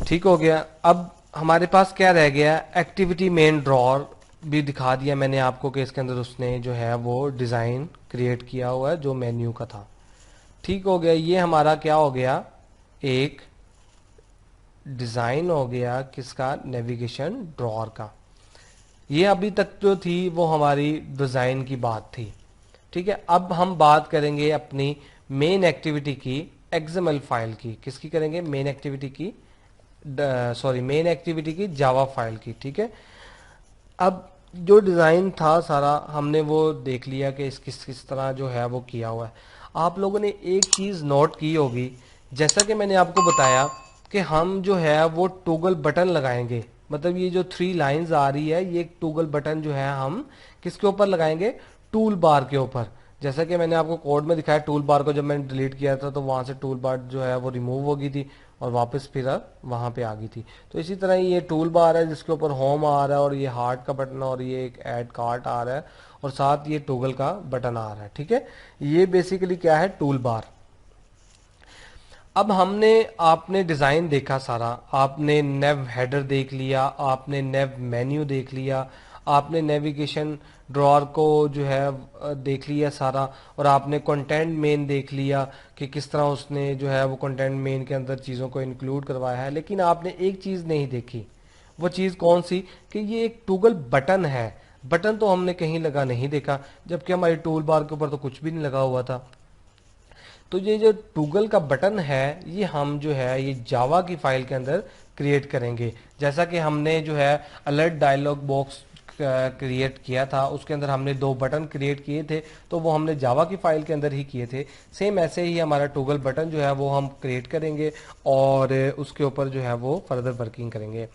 ठीक हो गया। अब हमारे पास क्या रह गया, एक्टिविटी मेन ड्रॉअर भी दिखा दिया मैंने आपको कि इसके अंदर उसने जो है वो डिजाइन क्रिएट किया हुआ है जो मेन्यू का था, ठीक हो गया। ये हमारा क्या हो गया, एक डिजाइन हो गया किसका, नेविगेशन ड्रॉअर का। ये अभी तक जो थी वो हमारी डिजाइन की बात थी, ठीक है। अब हम बात करेंगे अपनी मेन एक्टिविटी की एक्सएमएल फाइल की, किसकी करेंगे, मेन एक्टिविटी की, सॉरी मेन एक्टिविटी की जावा फाइल की, ठीक है। अब जो डिज़ाइन था सारा हमने वो देख लिया कि इस किस किस तरह जो है वो किया हुआ है। आप लोगों ने एक चीज़ नोट की होगी, जैसा कि मैंने आपको बताया कि हम जो है वो टॉगल बटन लगाएंगे, मतलब ये जो 3 लाइंस आ रही है ये एक टॉगल बटन जो है हम किसके ऊपर लगाएंगे, टूल बार के ऊपर। जैसा कि मैंने आपको कोड में दिखाया, टूल बार को जब मैंने डिलीट किया था तो वहां से टूल बार जो है वो रिमूव हो गई थी और वापस फिर वहां पे आ गई थी। तो इसी तरह ये टूल बार है जिसके ऊपर होम आ रहा है और ये हार्ट का बटन और ये एक ऐड कार्ट आ रहा है और साथ ये टॉगल का बटन आ रहा है, ठीक है। ये बेसिकली क्या है, टूल बार। अब हमने आपने डिज़ाइन देखा सारा, आपने नेव हेडर देख लिया, आपने नेव मेन्यू देख लिया, आपने नेविगेशन ड्रॉअर को जो है देख लिया सारा, और आपने कंटेंट मेन देख लिया कि किस तरह उसने जो है वो कंटेंट मेन के अंदर चीज़ों को इंक्लूड करवाया है। लेकिन आपने एक चीज़ नहीं देखी, वो चीज़ कौन सी, कि ये एक टॉगल बटन है। बटन तो हमने कहीं लगा नहीं देखा, जबकि हमारी टूल बार के ऊपर तो कुछ भी नहीं लगा हुआ था। तो ये जो टॉगल का बटन है ये हम जो है ये जावा की फाइल के अंदर क्रिएट करेंगे। जैसा कि हमने जो है अलर्ट डायलॉग बॉक्स क्रिएट किया था, उसके अंदर हमने 2 बटन क्रिएट किए थे, तो वो हमने जावा की फाइल के अंदर ही किए थे। सेम ऐसे ही हमारा टॉगल बटन जो है वो हम क्रिएट करेंगे और उसके ऊपर जो है वो फर्दर वर्किंग करेंगे।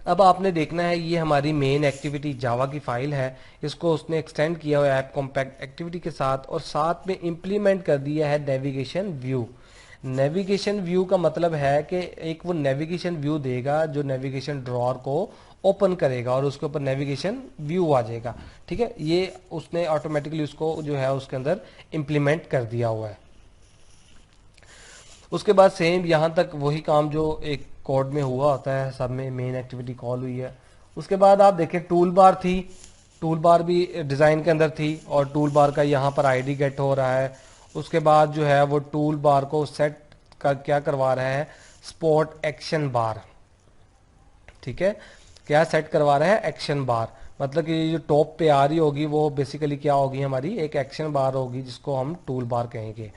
अब आपने देखना है ये हमारी मेन एक्टिविटी जावा की फाइल है, इसको उसने एक्सटेंड किया हुआ है ऐप कॉम्पैक्ट एक्टिविटी के साथ, और साथ में इंप्लीमेंट कर दिया है नेविगेशन व्यू। नेविगेशन व्यू का मतलब है कि एक वो नेविगेशन व्यू देगा जो नेविगेशन ड्रॉअर को ओपन करेगा और उसके ऊपर नेविगेशन व्यू आ जाएगा, ठीक है। ये उसने ऑटोमेटिकली उसको जो है उसके अंदर इंप्लीमेंट कर दिया हुआ है। उसके बाद सेम यहाँ तक वही काम जो एक कोड में हुआ होता है, सब में मेन एक्टिविटी कॉल हुई है। उसके बाद आप देखें टूल बार थी, टूल बार भी डिज़ाइन के अंदर थी और टूल बार का यहाँ पर आईडी गेट हो रहा है। उसके बाद जो है वो टूल बार को सेट का क्या करवा रहा है, स्पॉट एक्शन बार, ठीक है। क्या सेट करवा रहा है, एक्शन बार, मतलब कि ये जो टॉप पे आ रही होगी वो बेसिकली क्या होगी, हमारी एक एक्शन बार होगी जिसको हम टूल बार कहेंगे।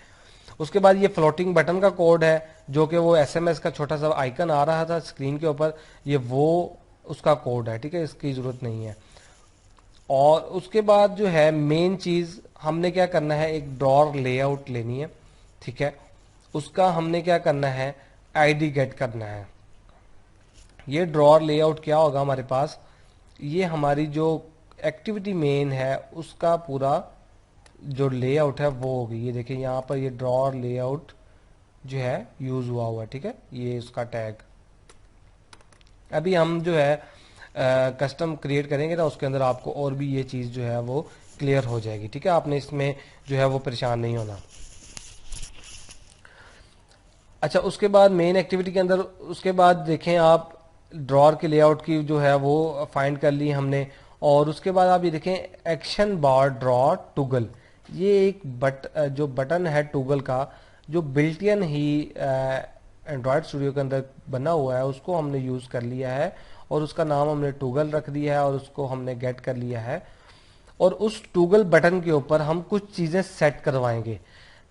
उसके बाद ये फ्लोटिंग बटन का कोड है जो कि वो एसएमएस का छोटा सा आइकन आ रहा था स्क्रीन के ऊपर, ये वो उसका कोड है, ठीक है, इसकी जरूरत नहीं है। और उसके बाद जो है मेन चीज हमने क्या करना है, एक ड्रॉर लेआउट लेनी है, ठीक है। उसका हमने क्या करना है, आईडी गेट करना है। ये ड्रॉर लेआउट क्या होगा हमारे पास, ये हमारी जो एक्टिविटी मेन है उसका पूरा जो लेआउट है वो होगी। ये देखिए यहाँ पर ये ड्रॉर लेआउट जो है यूज हुआ हुआ है, ठीक है, ये इसका टैग। अभी हम जो है कस्टम क्रिएट करेंगे ना उसके अंदर आपको और भी ये चीज़ जो है वो क्लियर हो जाएगी, ठीक है। आपने इसमें जो है वो परेशान नहीं होना। अच्छा, उसके बाद मेन एक्टिविटी के अंदर उसके बाद देखें आप ड्रॉर के लेआउट की जो है वो फाइंड कर ली हमने। और उसके बाद आप ये देखें एक्शन बार ड्रॉ टूगल, ये एक जो बटन है टूगल का जो बिल्टियन ही एंड्रॉयड स्टूडियो के अंदर बना हुआ है उसको हमने यूज़ कर लिया है और उसका नाम हमने टूगल रख दिया है और उसको हमने गेट कर लिया है। और उस टूगल बटन के ऊपर हम कुछ चीज़ें सेट करवाएंगे।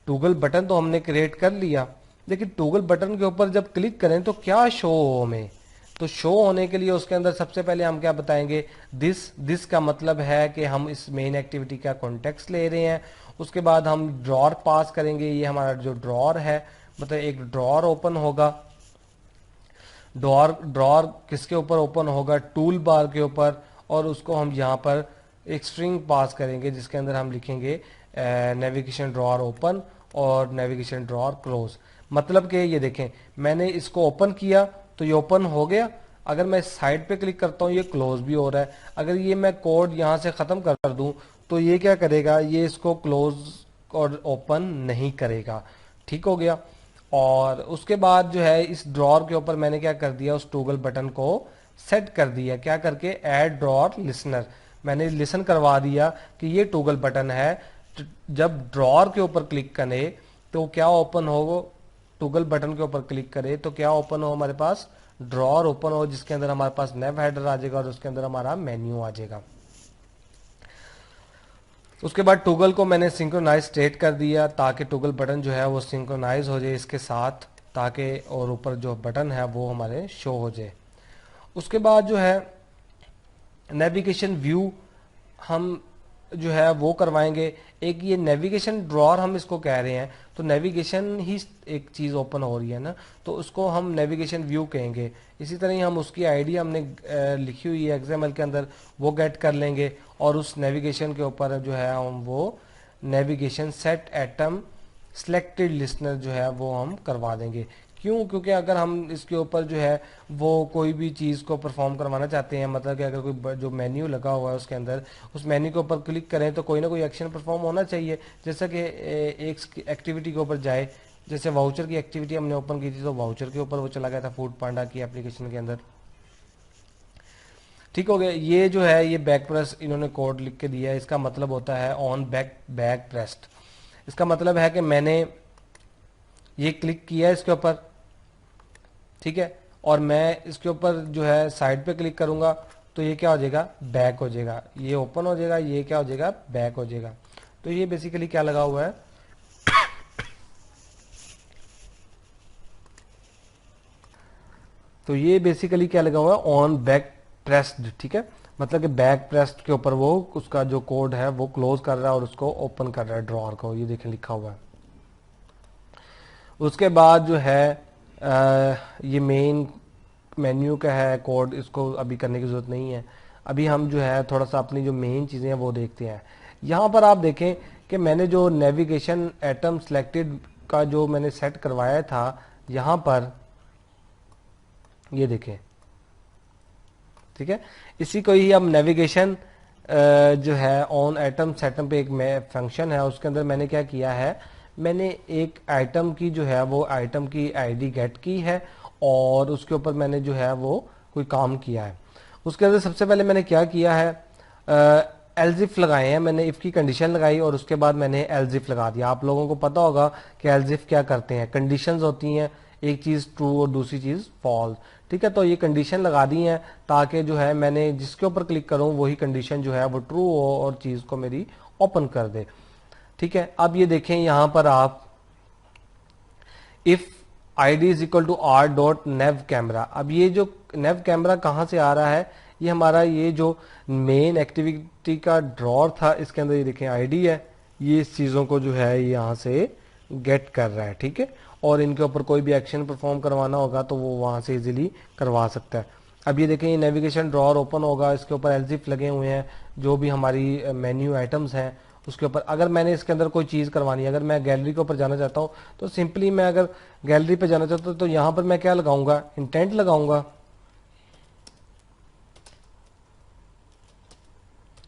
टूगल बटन तो हमने क्रिएट कर लिया, लेकिन टूगल बटन के ऊपर जब क्लिक करें तो क्या शो हो हमें, तो शो होने के लिए उसके अंदर सबसे पहले हम क्या बताएंगे, दिस का मतलब है कि हम इस मेन एक्टिविटी का कॉन्टेक्स्ट ले रहे हैं। उसके बाद हम ड्रॉर पास करेंगे, ये हमारा जो ड्रॉर है मतलब एक ड्रॉर ओपन होगा। ड्रॉर ड्रॉर किसके ऊपर ओपन होगा, टूल बार के ऊपर, और उसको हम यहाँ पर एक स्ट्रिंग पास करेंगे जिसके अंदर हम लिखेंगे नेविगेशन ड्रॉर ओपन और नेविगेशन ड्रॉर क्लोज। मतलब कि ये देखें मैंने इसको ओपन किया तो ये ओपन हो गया, अगर मैं साइड पे क्लिक करता हूँ ये क्लोज भी हो रहा है। अगर ये मैं कोड यहाँ से ख़त्म कर दूँ तो ये क्या करेगा, ये इसको क्लोज और ओपन नहीं करेगा, ठीक हो गया। और उसके बाद जो है इस ड्रॉर के ऊपर मैंने क्या कर दिया, उस टॉगल बटन को सेट कर दिया, क्या करके, ऐड ड्रॉर लिसनर, मैंने लिसन करवा दिया कि ये टॉगल बटन है, जब ड्रॉर के ऊपर क्लिक करें तो क्या ओपन हो, टॉगल बटन के ऊपर क्लिक करें तो क्या ओपन हो, हमारे पास ड्रॉर ओपन हो जिसके अंदर हमारे पास नेव हेडर आ जाएगा और उसके अंदर हमारा मेन्यू आ जाएगा। उसके बाद टॉगल को मैंने सिंक्रोनाइज स्टेट कर दिया ताकि टॉगल बटन जो है वो सिंक्रोनाइज हो जाए इसके साथ, ताकि और ऊपर जो बटन है वो हमारे शो हो जाए। उसके बाद जो है नेविगेशन व्यू हम जो है वो करवाएंगे। एक ये नेविगेशन ड्रॉर हम इसको कह रहे हैं, तो नेविगेशन ही एक चीज़ ओपन हो रही है ना, तो उसको हम नेविगेशन व्यू कहेंगे। इसी तरह ही हम उसकी आईडी हमने लिखी हुई है एक्सएमएल के अंदर, वो गेट कर लेंगे और उस नेविगेशन के ऊपर जो है हम वो navigation set atom selected listener जो है वो हम करवा देंगे। क्यों? क्योंकि अगर हम इसके ऊपर जो है वो कोई भी चीज़ को परफॉर्म करवाना चाहते हैं, मतलब कि अगर कोई जो मेन्यू लगा हुआ है उसके अंदर, उस मेन्यू के ऊपर क्लिक करें तो कोई ना कोई एक्शन परफॉर्म होना चाहिए। जैसा कि एक एक्टिविटी के ऊपर जाए, जैसे वाउचर की एक्टिविटी हमने ओपन की थी तो वाउचर के ऊपर वो चला गया था फूड पांडा की एप्लीकेशन के अंदर। ठीक हो गया। ये जो है ये बैक प्रेस इन्होंने कोड लिख के दिया है, इसका मतलब होता है ऑन बैक प्रेस्ड। इसका मतलब है कि मैंने ये क्लिक किया इसके ऊपर, ठीक है, और मैं इसके ऊपर जो है साइड पे क्लिक करूंगा तो ये क्या हो जाएगा, बैक हो जाएगा, ये ओपन हो जाएगा, ये क्या हो जाएगा, बैक हो जाएगा। तो ये बेसिकली क्या लगा हुआ है, तो ये बेसिकली क्या लगा हुआ है, ऑन बैक प्रेस्ड। ठीक है, मतलब कि बैक प्रेस्ड के ऊपर वो उसका जो कोड है वो क्लोज कर रहा है और उसको ओपन कर रहा है ड्रॉअर को, ये देखें लिखा हुआ है। उसके बाद जो है ये मेन मेन्यू का है कोड, इसको अभी करने की ज़रूरत नहीं है। अभी हम जो है थोड़ा सा अपनी जो मेन चीज़ें हैं वो देखते हैं। यहाँ पर आप देखें कि मैंने जो नेविगेशन एटम सिलेक्टेड का जो मैंने सेट करवाया था, यहाँ पर ये देखें, ठीक है, इसी को ही हम नेविगेशन जो है ऑन एटम सेटअप पे एक फंक्शन है, उसके अंदर मैंने क्या किया है, मैंने एक आइटम की जो है वो आइटम की आईडी गेट की है और उसके ऊपर मैंने जो है वो कोई काम किया है। उसके अंदर सबसे पहले मैंने क्या किया है, एल्जिफ लगाए हैं, मैंने इफ की कंडीशन लगाई और उसके बाद मैंने एल्जिफ लगा दिया। आप लोगों को पता होगा कि एल्जिफ क्या करते हैं, कंडीशंस होती हैं, एक चीज़ ट्रू और दूसरी चीज़ फॉल्स। ठीक है, तो ये कंडीशन लगा दी है ताकि जो है मैंने जिसके ऊपर क्लिक करूं वही कंडीशन जो है वो ट्रू हो और चीज़ को मेरी ओपन कर दे। ठीक है, अब ये देखें यहां पर आप if id is equal to R dot nav camera. अब ये जो नेव कैमरा कहां से आ रहा है, ये हमारा ये जो मेन एक्टिविटी का ड्रॉर था इसके अंदर ये देखें आईडी है, ये इस चीज़ों को जो है यहाँ से गेट कर रहा है। ठीक है, और इनके ऊपर कोई भी एक्शन परफॉर्म करवाना होगा तो वो वहाँ से इजीली करवा सकता है। अब ये देखें ये नेविगेशन ड्रॉर ओपन होगा, इसके ऊपर एल्जिफ लगे हुए हैं, जो भी हमारी मेन्यू आइटम्स हैं उसके ऊपर। अगर मैंने इसके अंदर कोई चीज़ करवानी है, अगर मैं गैलरी के ऊपर जाना चाहता हूँ तो सिंपली मैं अगर गैलरी पे जाना चाहता हूँ तो यहाँ पर मैं क्या लगाऊंगा, इंटेंट लगाऊंगा।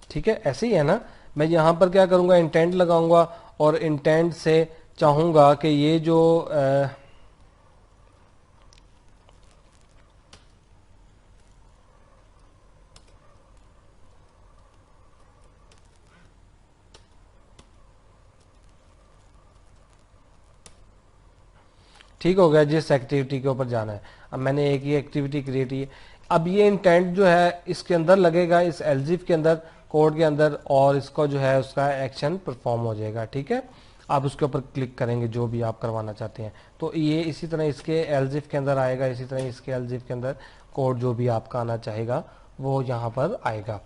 ठीक है, ऐसे ही है ना, मैं यहाँ पर क्या करूंगा, इंटेंट लगाऊंगा और इंटेंट से चाहूंगा कि ये जो ठीक हो गया, जिस एक्टिविटी के ऊपर जाना है। अब मैंने एक ही एक्टिविटी क्रिएट की, अब ये इंटेंट जो है इसके अंदर लगेगा, इस एल्जिफ के अंदर, कोड के अंदर, और इसको जो है उसका एक्शन परफॉर्म हो जाएगा। ठीक है, आप उसके ऊपर क्लिक करेंगे जो भी आप करवाना चाहते हैं, तो ये इसी तरह इसके एल्जिफ के अंदर आएगा, इसी तरह इसके एल्जिफ के अंदर कोड जो भी आपका आना चाहेगा वो यहाँ पर आएगा।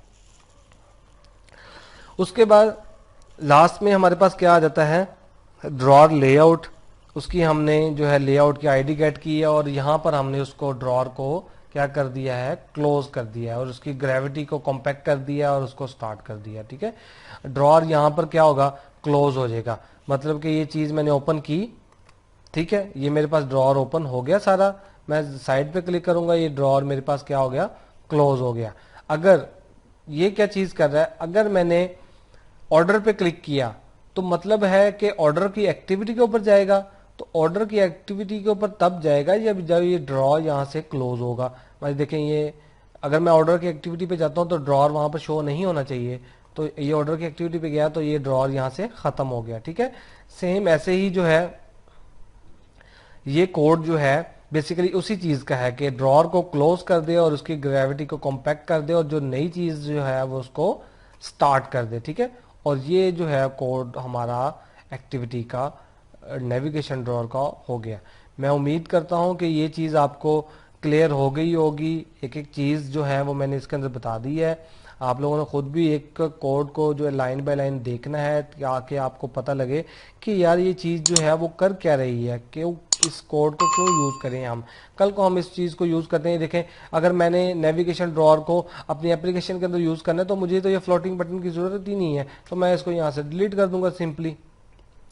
उसके बाद लास्ट में हमारे पास क्या आ जाता है, ड्रॉर लेआउट। उसकी हमने जो है लेआउट की आईडी गेट की है और यहाँ पर हमने उसको ड्रॉर को क्या कर दिया है, क्लोज कर दिया है और उसकी ग्रेविटी को कॉम्पैक्ट कर दिया और उसको स्टार्ट कर दिया। ठीक है, ड्रॉर यहाँ पर क्या होगा, क्लोज हो जाएगा, मतलब कि ये चीज़ मैंने ओपन की, ठीक है, ये मेरे पास ड्रॉर ओपन हो गया सारा, मैं साइड पे क्लिक करूंगा, ये ड्रॉर मेरे पास क्या हो गया, क्लोज हो गया। अगर ये क्या चीज़ कर रहा है, अगर मैंने ऑर्डर पे क्लिक किया तो मतलब है कि ऑर्डर की एक्टिविटी के ऊपर जाएगा, तो ऑर्डर की एक्टिविटी के ऊपर तब जाएगा जब ये ड्रॉ यहाँ से क्लोज होगा। भाई देखें, ये अगर मैं ऑर्डर की एक्टिविटी पे जाता हूँ तो ड्रॉर वहाँ पर शो नहीं होना चाहिए, तो ये ऑर्डर की एक्टिविटी पे गया तो ये ड्रॉर यहाँ से ख़त्म हो गया। ठीक है, सेम ऐसे ही जो है ये कोड जो है बेसिकली उसी चीज़ का है कि ड्रॉर को क्लोज कर दे और उसकी ग्रेविटी को कॉम्पैक्ट कर दे और जो नई चीज़ जो है वो उसको स्टार्ट कर दे। ठीक है, और ये जो है कोड हमारा एक्टिविटी का नेविगेशन ड्रॉअर का हो गया। मैं उम्मीद करता हूं कि ये चीज़ आपको क्लियर हो गई होगी। एक एक चीज़ जो है वो मैंने इसके अंदर बता दी है। आप लोगों ने खुद भी एक कोड को जो है लाइन बाय लाइन देखना है ताकि आपको पता लगे कि यार ये चीज़ जो है वो कर क्या रही है, क्यों इस कोड को क्यों यूज़ करें हम, कल को हम इस चीज़ को यूज़ करते हैं। देखें, अगर मैंने नेविगेशन ड्रॉअर को अपनी एप्लीकेशन के अंदर यूज़ करना है तो मुझे तो ये फ्लोटिंग बटन की ज़रूरत ही नहीं है, तो मैं इसको यहाँ से डिलीट कर दूंगा सिंपली।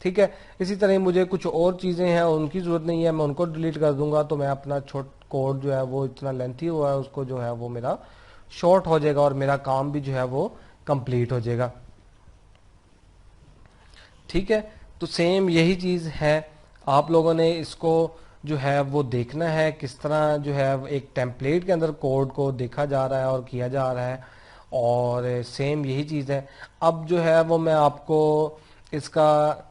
ठीक है, इसी तरह मुझे कुछ और चीज़ें हैं उनकी ज़रूरत नहीं है, मैं उनको डिलीट कर दूंगा, तो मैं अपना छोट कोड जो है वो इतना लेंथी हुआ है उसको जो है वो मेरा शॉर्ट हो जाएगा और मेरा काम भी जो है वो कंप्लीट हो जाएगा। ठीक है, तो सेम यही चीज़ है, आप लोगों ने इसको जो है वो देखना है किस तरह जो है एक टेम्पलेट के अंदर कोड को देखा जा रहा है और किया जा रहा है, और सेम यही चीज़ है। अब जो है वो मैं आपको इसका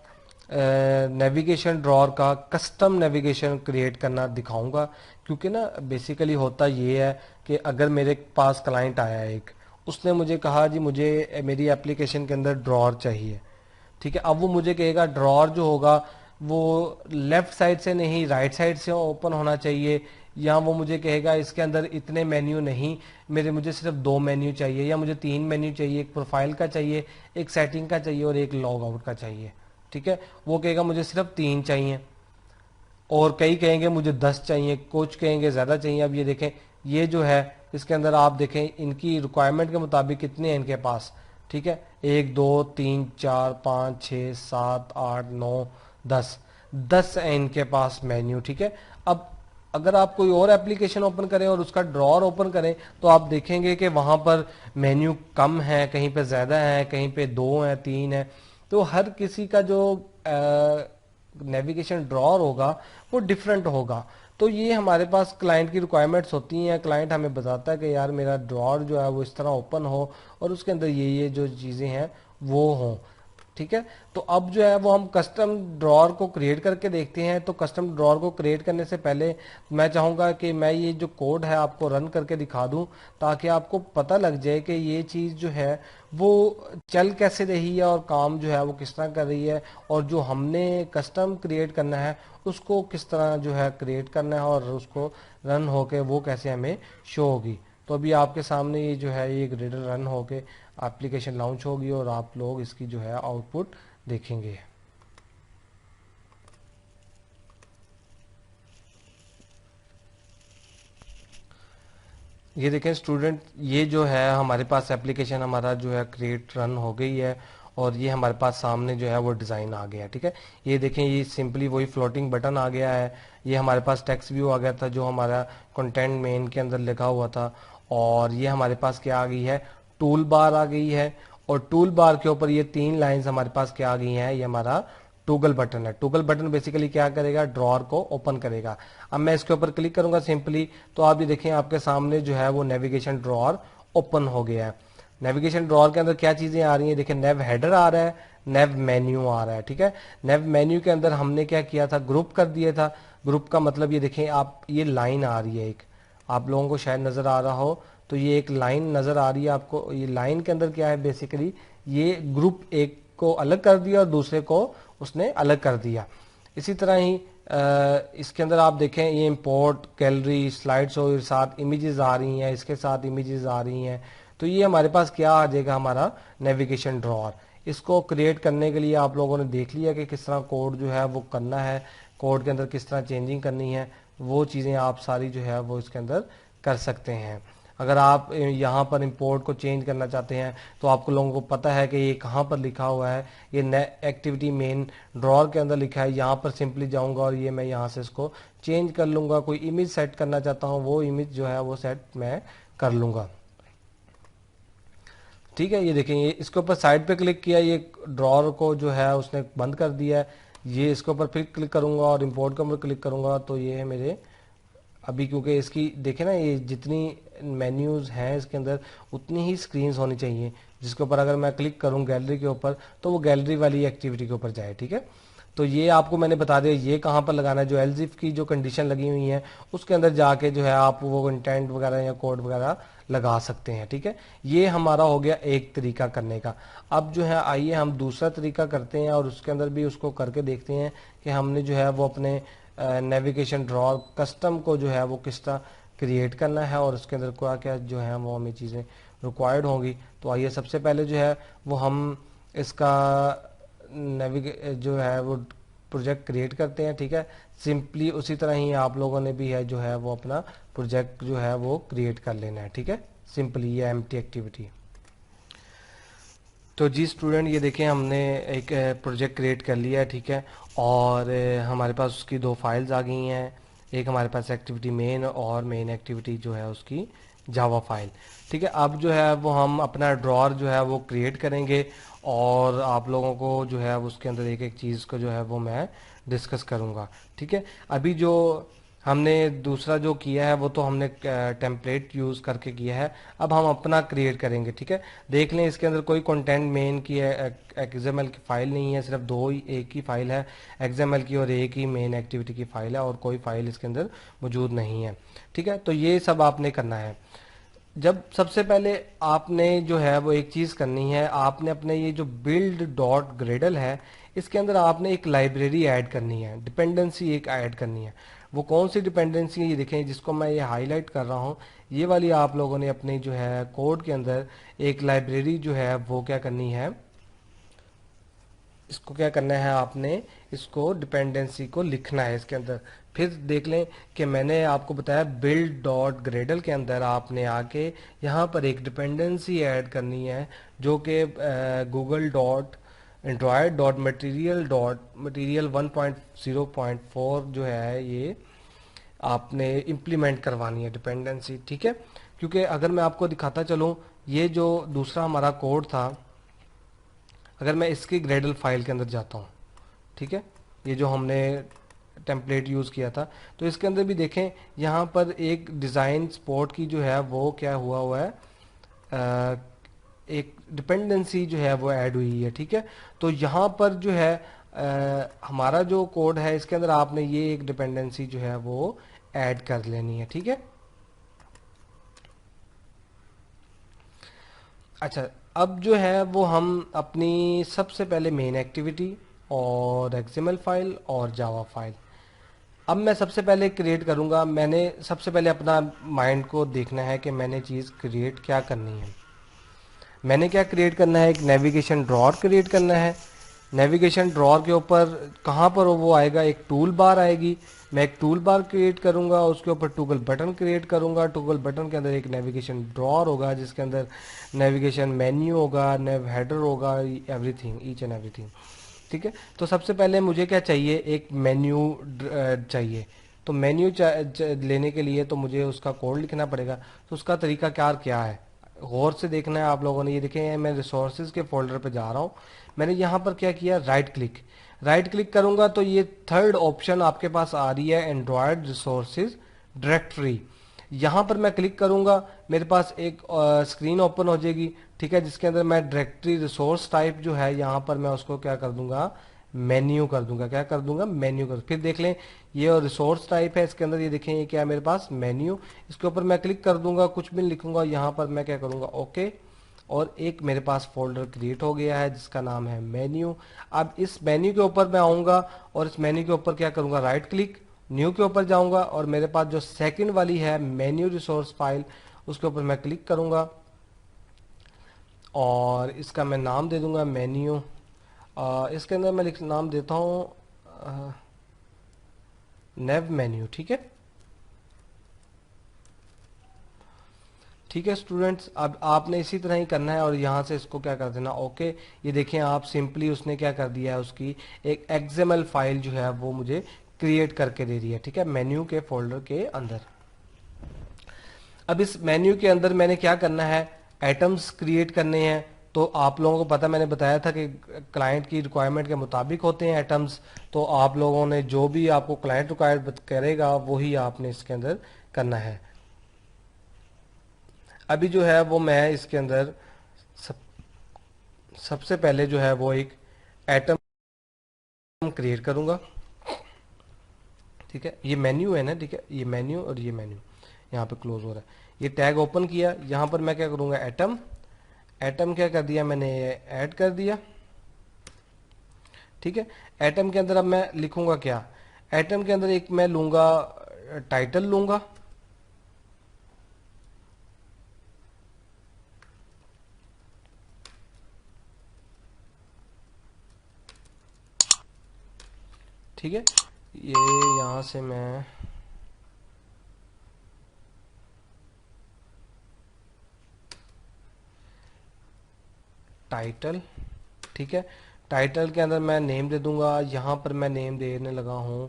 नेविगेशन ड्रॉअर का कस्टम नेविगेशन क्रिएट करना दिखाऊंगा, क्योंकि ना बेसिकली होता ये है कि अगर मेरे पास क्लाइंट आया एक, उसने मुझे कहा जी मुझे मेरी एप्लीकेशन के अंदर ड्रॉअर चाहिए। ठीक है, अब वो मुझे कहेगा ड्रॉअर जो होगा वो लेफ्ट साइड से नहीं राइट साइड से ओपन होना चाहिए, या वो मुझे कहेगा इसके अंदर इतने मेन्यू नहीं, मुझे सिर्फ 2 मेन्यू चाहिए, या मुझे 3 मेन्यू चाहिए, एक प्रोफाइल का चाहिए, एक सेटिंग का चाहिए और एक लॉग आउट का चाहिए। ठीक है, वो कहेगा मुझे सिर्फ 3 चाहिए, और कई कहेंगे मुझे 10 चाहिए, कुछ कहेंगे ज़्यादा चाहिए। अब ये देखें, ये जो है इसके अंदर आप देखें इनकी रिक्वायरमेंट के मुताबिक कितने हैं इनके पास। ठीक है, 1 2 3 4 5 6 7 8 9 10 है इनके पास मेन्यू। ठीक है, अब अगर आप कोई और एप्लीकेशन ओपन करें और उसका ड्रॉअर ओपन करें तो आप देखेंगे कि वहां पर मेन्यू कम है, कहीं पे ज़्यादा है, कहीं पे 2 है, 3 है। तो हर किसी का जो नेविगेशन ड्रॉअर होगा वो डिफरेंट होगा। तो ये हमारे पास क्लाइंट की रिक्वायरमेंट्स होती हैं, क्लाइंट हमें बताता है कि यार मेरा ड्रॉअर जो है वो इस तरह ओपन हो और उसके अंदर ये जो चीज़ें हैं वो हों। ठीक है, तो अब जो है वो हम कस्टम ड्रॉअर को क्रिएट करके देखते हैं। तो कस्टम ड्रॉअर को क्रिएट करने से पहले मैं चाहूँगा कि मैं ये जो कोड है आपको रन करके दिखा दूँ, ताकि आपको पता लग जाए कि ये चीज़ जो है वो चल कैसे रही है और काम जो है वो किस तरह कर रही है, और जो हमने कस्टम क्रिएट करना है उसको किस तरह जो है क्रिएट करना है और उसको रन होके वो कैसे हमें शो होगी। तो अभी आपके सामने ये जो है ये ग्रेडर रन होके एप्लीकेशन लॉन्च होगी और आप लोग इसकी जो है आउटपुट देखेंगे। ये देखें स्टूडेंट, ये जो है हमारे पास एप्लीकेशन हमारा जो है क्रिएट रन हो गई है और ये हमारे पास सामने जो है वो डिज़ाइन आ गया। ठीक है, ये देखें ये सिंपली वही फ्लोटिंग बटन आ गया है, ये हमारे पास टेक्स्ट व्यू आ गया था जो हमारा कंटेंट मेन के अंदर लिखा हुआ था, और ये हमारे पास क्या आ गई है, टूल बार आ गई है, और टूल बार के ऊपर ये 3 लाइंस हमारे पास क्या आ गई हैं, ये हमारा टूगल बटन है। टूगल बटन बेसिकली क्या करेगा, ड्रॉअर को ओपन करेगा। अब मैं इसके ऊपर क्लिक करूंगा सिंपली, तो आप ये देखें आपके सामने जो है वो नेविगेशन ड्रॉअर ओपन हो गया है। नेविगेशन ड्रॉअर के अंदर क्या चीजें आ रही हैं, देखिए नेव हेडर आ रहा है, नेव मेन्यू आ रहा है। ठीक है, नेव मेन्यू के अंदर हमने क्या किया था, ग्रुप कर दिया था। ग्रुप का मतलब ये देखें आप, ये लाइन आ रही है एक, आप लोगों को शायद नजर आ रहा हो, तो ये एक लाइन नजर आ रही है आपको। ये लाइन के अंदर क्या है, बेसिकली ये ग्रुप एक को अलग कर दिया और दूसरे को उसने अलग कर दिया। इसी तरह ही इसके अंदर आप देखें ये इंपोर्ट गैलरी स्लाइड्स और साथ इमेजेस आ रही हैं, इसके साथ इमेजेस आ रही हैं। तो ये हमारे पास क्या आ जाएगा, हमारा नेविगेशन ड्रॉअर। इसको क्रिएट करने के लिए आप लोगों ने देख लिया कि किस तरह कोड जो है वो करना है, कोड के अंदर किस तरह चेंजिंग करनी है, वो चीज़ें आप सारी जो है वो इसके अंदर कर सकते हैं। अगर आप यहाँ पर इंपोर्ट को चेंज करना चाहते हैं तो आपको लोगों को पता है कि ये कहाँ पर लिखा हुआ है, ये एक्टिविटी मेन ड्रॉअर के अंदर लिखा है। यहाँ पर सिंपली जाऊँगा और ये मैं यहाँ से इसको चेंज कर लूँगा। कोई इमेज सेट करना चाहता हूँ वो इमेज जो है वो सेट मैं कर लूँगा। ठीक है, ये देखें ये इसके ऊपर साइड पे क्लिक किया, ये ड्रॉअर को जो है उसने बंद कर दिया है। ये इसके ऊपर फिर क्लिक करूँगा और इम्पोर्ट के ऊपर क्लिक करूँगा तो ये है मेरे अभी, क्योंकि इसकी देखें ना ये जितनी मेन्यूज़ हैं इसके अंदर उतनी ही स्क्रीन्स होनी चाहिए, जिसके ऊपर अगर मैं क्लिक करूं गैलरी के ऊपर तो वो गैलरी वाली एक्टिविटी के ऊपर जाए। ठीक है, तो ये आपको मैंने बता दिया ये कहाँ पर लगाना है। जो एलजिफ की जो कंडीशन लगी हुई है उसके अंदर जाके जो है आप वो कंटेंट वगैरह या कोड वगैरह लगा सकते हैं। ठीक है, ये हमारा हो गया एक तरीका करने का। अब जो है आइए हम दूसरा तरीका करते हैं और उसके अंदर भी उसको करके देखते हैं कि हमने जो है वो अपने नेविगेशन ड्रॉर कस्टम को जो है वो किस तरह क्रिएट करना है और उसके अंदर क्या क्या जो है वो हमें चीज़ें रिक्वायर्ड होंगी। तो आइए सबसे पहले जो है वो हम इसका नेविगे जो है वो प्रोजेक्ट क्रिएट करते हैं। ठीक है, सिंपली उसी तरह ही आप लोगों ने भी है जो है वो अपना प्रोजेक्ट जो है वो क्रिएट कर लेना है। ठीक है, सिंपली ये एम्प्टी एक्टिविटी। तो जी स्टूडेंट, ये देखें हमने एक प्रोजेक्ट क्रिएट कर लिया है। ठीक है, और हमारे पास उसकी दो फाइल्स आ गई हैं। एक हमारे पास एक्टिविटी मेन और मेन एक्टिविटी जो है उसकी जावा फाइल। ठीक है, अब जो है वो हम अपना ड्रॉर जो है वो क्रिएट करेंगे और आप लोगों को जो है उसके अंदर एक एक चीज़ को जो है वो मैं डिस्कस करूँगा। ठीक है, अभी जो हमने दूसरा जो किया है वो तो हमने टेम्पलेट यूज़ करके किया है। अब हम अपना क्रिएट करेंगे। ठीक है, देख लें इसके अंदर कोई कंटेंट मेन की एक्सएमएल की फाइल नहीं है, सिर्फ दो ही एक ही फाइल है एक्सएमएल की और एक ही मेन एक्टिविटी की फाइल है और कोई फाइल इसके अंदर मौजूद नहीं है। ठीक है, तो ये सब आपने करना है। जब सबसे पहले आपने जो है वो एक चीज़ करनी है, आपने अपने ये जो बिल्ड डॉट ग्रेडल है इसके अंदर आपने एक लाइब्रेरी ऐड करनी है, डिपेंडेंसी एक ऐड करनी है। वो कौन सी डिपेंडेंसी है ये देखें, जिसको मैं ये हाईलाइट कर रहा हूँ, ये वाली आप लोगों ने अपनी जो है कोड के अंदर एक लाइब्रेरी जो है वो क्या करनी है, इसको क्या करना है आपने, इसको डिपेंडेंसी को लिखना है इसके अंदर। फिर देख लें कि मैंने आपको बताया बिल्ड डॉट ग्रेडल के अंदर आपने आके यहाँ पर एक डिपेंडेंसी ऐड करनी है जो कि Google dot Android dot material 1.0.4 जो है ये आपने इम्प्लीमेंट करवानी है डिपेंडेंसी। ठीक है, क्योंकि अगर मैं आपको दिखाता चलूँ, ये जो दूसरा हमारा कोड था, अगर मैं इसकी ग्रेडल फाइल के अंदर जाता हूँ, ठीक है, ये जो हमने टेम्पलेट यूज़ किया था, तो इसके अंदर भी देखें यहाँ पर एक डिज़ाइन स्पोर्ट की जो है वो क्या हुआ हुआ है, एक डिपेंडेंसी जो है वो ऐड हुई है। ठीक है, तो यहाँ पर जो है हमारा जो कोड है इसके अंदर आपने ये एक डिपेंडेंसी जो है वो ऐड कर लेनी है। ठीक है, अच्छा, अब जो है वो हम अपनी सबसे पहले मेन एक्टिविटी और एक्सएमएल फाइल और जावा फाइल, अब मैं सबसे पहले क्रिएट करूंगा। मैंने सबसे पहले अपना माइंड को देखना है कि मैंने चीज़ क्रिएट क्या करनी है। मैंने क्या क्रिएट करना है, एक नेविगेशन ड्रॉर क्रिएट करना है। नेविगेशन ड्रॉर के ऊपर कहाँ पर वो आएगा, एक टूल बार आएगी। मैं एक टूल बार क्रिएट करूंगा, उसके ऊपर टूगल बटन क्रिएट करूंगा। टूगल बटन के अंदर एक नेविगेशन ड्रॉर होगा जिसके अंदर नेविगेशन मेन्यू होगा, नेव हेडर होगा, एवरीथिंग, ईच एंड एवरीथिंग। ठीक है, तो सबसे पहले मुझे क्या चाहिए, एक मेन्यू चाहिए। तो मेन्यू लेने के लिए तो मुझे उसका कोड लिखना पड़ेगा। तो उसका तरीका क्या क्या है, गौर से देखना है आप लोगों ने। ये देखें, मैं रिसोर्सेज के फोल्डर पे जा रहा हूँ। मैंने यहाँ पर क्या किया, राइट क्लिक करूंगा तो ये थर्ड ऑप्शन आपके पास आ रही है, एंड्रॉयड रिसोर्सेज डायरेक्टरी। यहाँ पर मैं क्लिक करूंगा, मेरे पास एक स्क्रीन ओपन हो जाएगी। ठीक है, जिसके अंदर मैं डायरेक्टरी रिसोर्स टाइप जो है यहाँ पर मैं उसको क्या कर दूंगा, मेन्यू कर दूंगा। क्या कर दूंगा, मेन्यू कर। फिर देख लें, ये और रिसोर्स टाइप है, इसके अंदर ये देखें ये क्या है मेरे पास, मेन्यू। इसके ऊपर मैं क्लिक कर दूंगा, कुछ भी लिखूंगा यहाँ पर, मैं क्या करूंगा, ओके। और एक मेरे पास फोल्डर क्रिएट हो गया है जिसका नाम है मेन्यू। अब इस मेन्यू के ऊपर मैं आऊंगा और इस मेन्यू के ऊपर क्या करूंगा, राइट क्लिक, न्यू के ऊपर जाऊंगा और मेरे पास जो सेकंड वाली है मेन्यू रिसोर्स फाइल, उसके ऊपर मैं क्लिक करूंगा और इसका मैं नाम दे दूंगा मेन्यू। इसके अंदर मैं नाम देता हूँ नेव मेन्यू। ठीक है, ठीक है स्टूडेंट्स, अब आपने इसी तरह ही करना है और यहाँ से इसको क्या कर देना, ओके। ये देखें आप, सिंपली उसने क्या कर दिया है, उसकी एक एक्सएमएल फाइल जो है वो मुझे क्रिएट करके दे दी है। ठीक है, मेन्यू के फोल्डर के अंदर। अब इस मेन्यू के अंदर मैंने क्या करना है, एटम्स क्रिएट करने हैं। तो आप लोगों को पता, मैंने बताया था कि क्लाइंट की रिक्वायरमेंट के मुताबिक होते हैं एटम्स। तो आप लोगों ने जो भी आपको क्लाइंट रिक्वायर करेगा वही आपने इसके अंदर करना है। अभी जो है वो मैं इसके अंदर सब सबसे पहले जो है वो एक एटम क्रिएट करूंगा। ठीक है, ये मेन्यू है ना, ठीक है, ये मेन्यू और ये मेन्यू यहाँ पे क्लोज हो रहा है। ये टैग ओपन किया, यहाँ पर मैं क्या करूँगा, एटम, एटम क्या कर दिया मैंने, ऐड कर दिया। ठीक है, एटम के अंदर अब मैं लिखूंगा क्या, एटम के अंदर एक मैं लूंगा टाइटल लूंगा। ठीक है, ये यहां से मैं टाइटल, ठीक है, टाइटल के अंदर मैं नेम दे दूंगा, यहां पर मैं नेम देने लगा हूं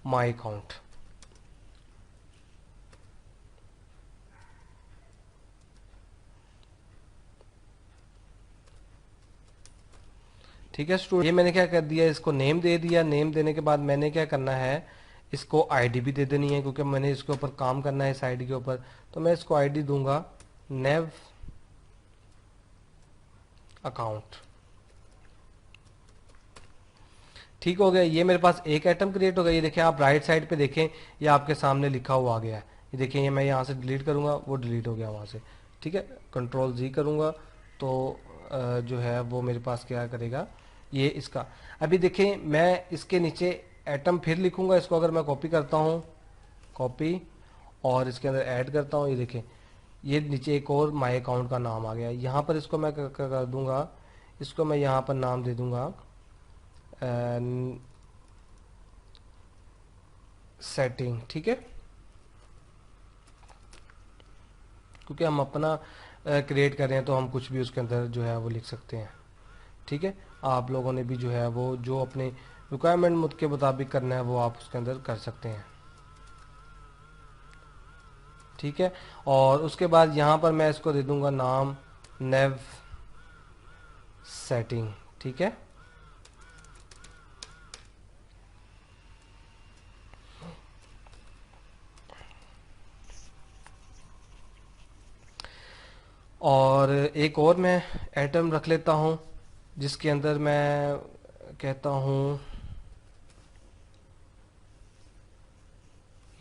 माई अकाउंट। ठीक है स्टूडेंट, ये मैंने क्या कर दिया, इसको नेम दे दिया। नेम देने के बाद मैंने क्या करना है, इसको आईडी भी दे देनी है, क्योंकि मैंने इसके ऊपर काम करना है, इस आईडी के ऊपर। तो मैं इसको आईडी दूंगा नेव अकाउंट। ठीक हो गया, ये मेरे पास एक आइटम क्रिएट हो गया। ये देखें, आप राइट साइड पे देखें, ये आपके सामने लिखा हुआ आ गया है। ये देखें, ये मैं यहाँ से डिलीट करूंगा, वो डिलीट हो गया वहाँ से। ठीक है, कंट्रोल जी करूंगा तो जो है वो मेरे पास क्या करेगा, ये इसका। अभी देखें, मैं इसके नीचे एटम फिर लिखूंगा, इसको अगर मैं कॉपी करता हूँ, कॉपी, और इसके अंदर ऐड करता हूँ, ये देखें, ये नीचे एक और माई अकाउंट का नाम आ गया। यहाँ पर इसको मैं कर दूंगा, इसको मैं यहाँ पर नाम दे दूंगा सेटिंग। ठीक है, क्योंकि हम अपना क्रिएट कर रहे हैं तो हम कुछ भी उसके अंदर जो है वो लिख सकते हैं। ठीक है, आप लोगों ने भी जो है वो जो अपने रिक्वायरमेंट के मुताबिक करना है वो आप उसके अंदर कर सकते हैं। ठीक है, और उसके बाद यहाँ पर मैं इसको दे दूंगा नाम नेव सेटिंग। ठीक है, और एक और मैं एटम रख लेता हूँ, जिसके अंदर मैं कहता हूँ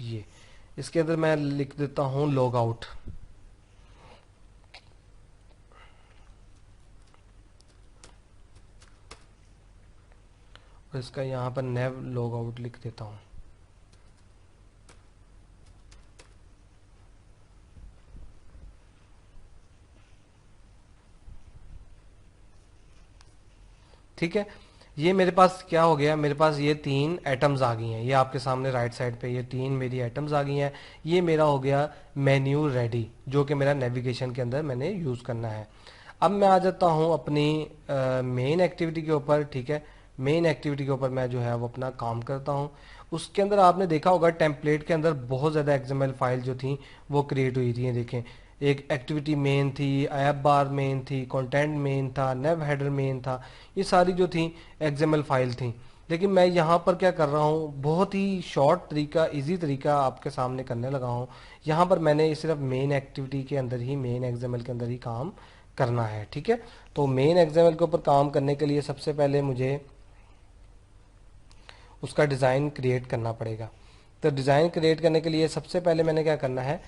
ये, इसके अंदर मैं लिख देता हूँ लॉग आउट। और इसका यहाँ पर नेव लॉग आउट लिख देता हूँ। ठीक है, ये मेरे पास क्या हो गया, मेरे पास ये 3 एटम्स आ गई हैं, ये आपके सामने राइट साइड पे ये 3 मेरी एटम्स आ गई हैं। ये मेरा हो गया मेन्यू रेडी, जो कि मेरा नेविगेशन के अंदर मैंने यूज करना है। अब मैं आ जाता हूँ अपनी मेन एक्टिविटी के ऊपर। ठीक है, मेन एक्टिविटी के ऊपर मैं जो है वो अपना काम करता हूँ। उसके अंदर आपने देखा होगा टेम्पलेट के अंदर बहुत ज़्यादा एक्सएमएल फाइल जो थी वो क्रिएट हुई थी। देखें, एक एक्टिविटी मेन थी, ऐप बार मेन थी, कंटेंट मेन था, नेव हेडर मेन था, ये सारी जो थी एक्सएमएल फाइल थी। लेकिन मैं यहाँ पर क्या कर रहा हूँ, बहुत ही शॉर्ट तरीका, इजी तरीका आपके सामने करने लगा हूँ। यहाँ पर मैंने सिर्फ मेन एक्टिविटी के अंदर ही, मेन एक्सएमएल के अंदर ही काम करना है। ठीक है, तो मेन एक्सएमएल के ऊपर काम करने के लिए सबसे पहले मुझे उसका डिज़ाइन क्रिएट करना पड़ेगा। तो डिज़ाइन क्रिएट करने के लिए सबसे पहले मैंने क्या करना है,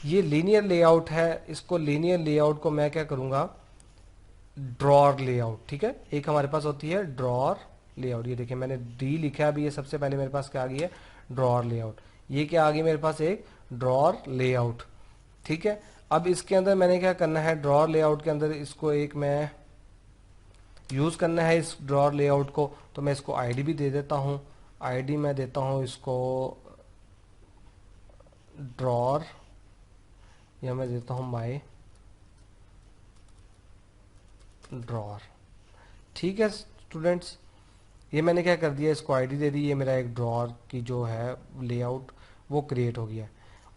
ये लीनियर लेआउट है, इसको लीनियर लेआउट को मैं क्या करूँगा, ड्रॉर लेआउट। ठीक है, एक हमारे पास होती है ड्रॉर लेआउट। ये देखिए, मैंने डी लिखा है अभी, ये सबसे पहले मेरे पास क्या आ गई है, ड्रॉर लेआउट। ये क्या आ गई मेरे पास, एक ड्रॉर लेआउट। ठीक है, अब इसके अंदर मैंने क्या करना है, ड्रॉर लेआउट के अंदर इसको एक मैं यूज करना है इस ड्रॉर लेआउट को। तो मैं इसको आईडी भी दे देता हूँ, आईडी मैं देता हूँ इसको ड्रॉर, या मैं देता हूँ माई ड्रॉर। ठीक है स्टूडेंट्स, ये मैंने क्या कर दिया, इसको आईडी दे दी, ये मेरा एक ड्रॉर की जो है लेआउट वो क्रिएट हो गया।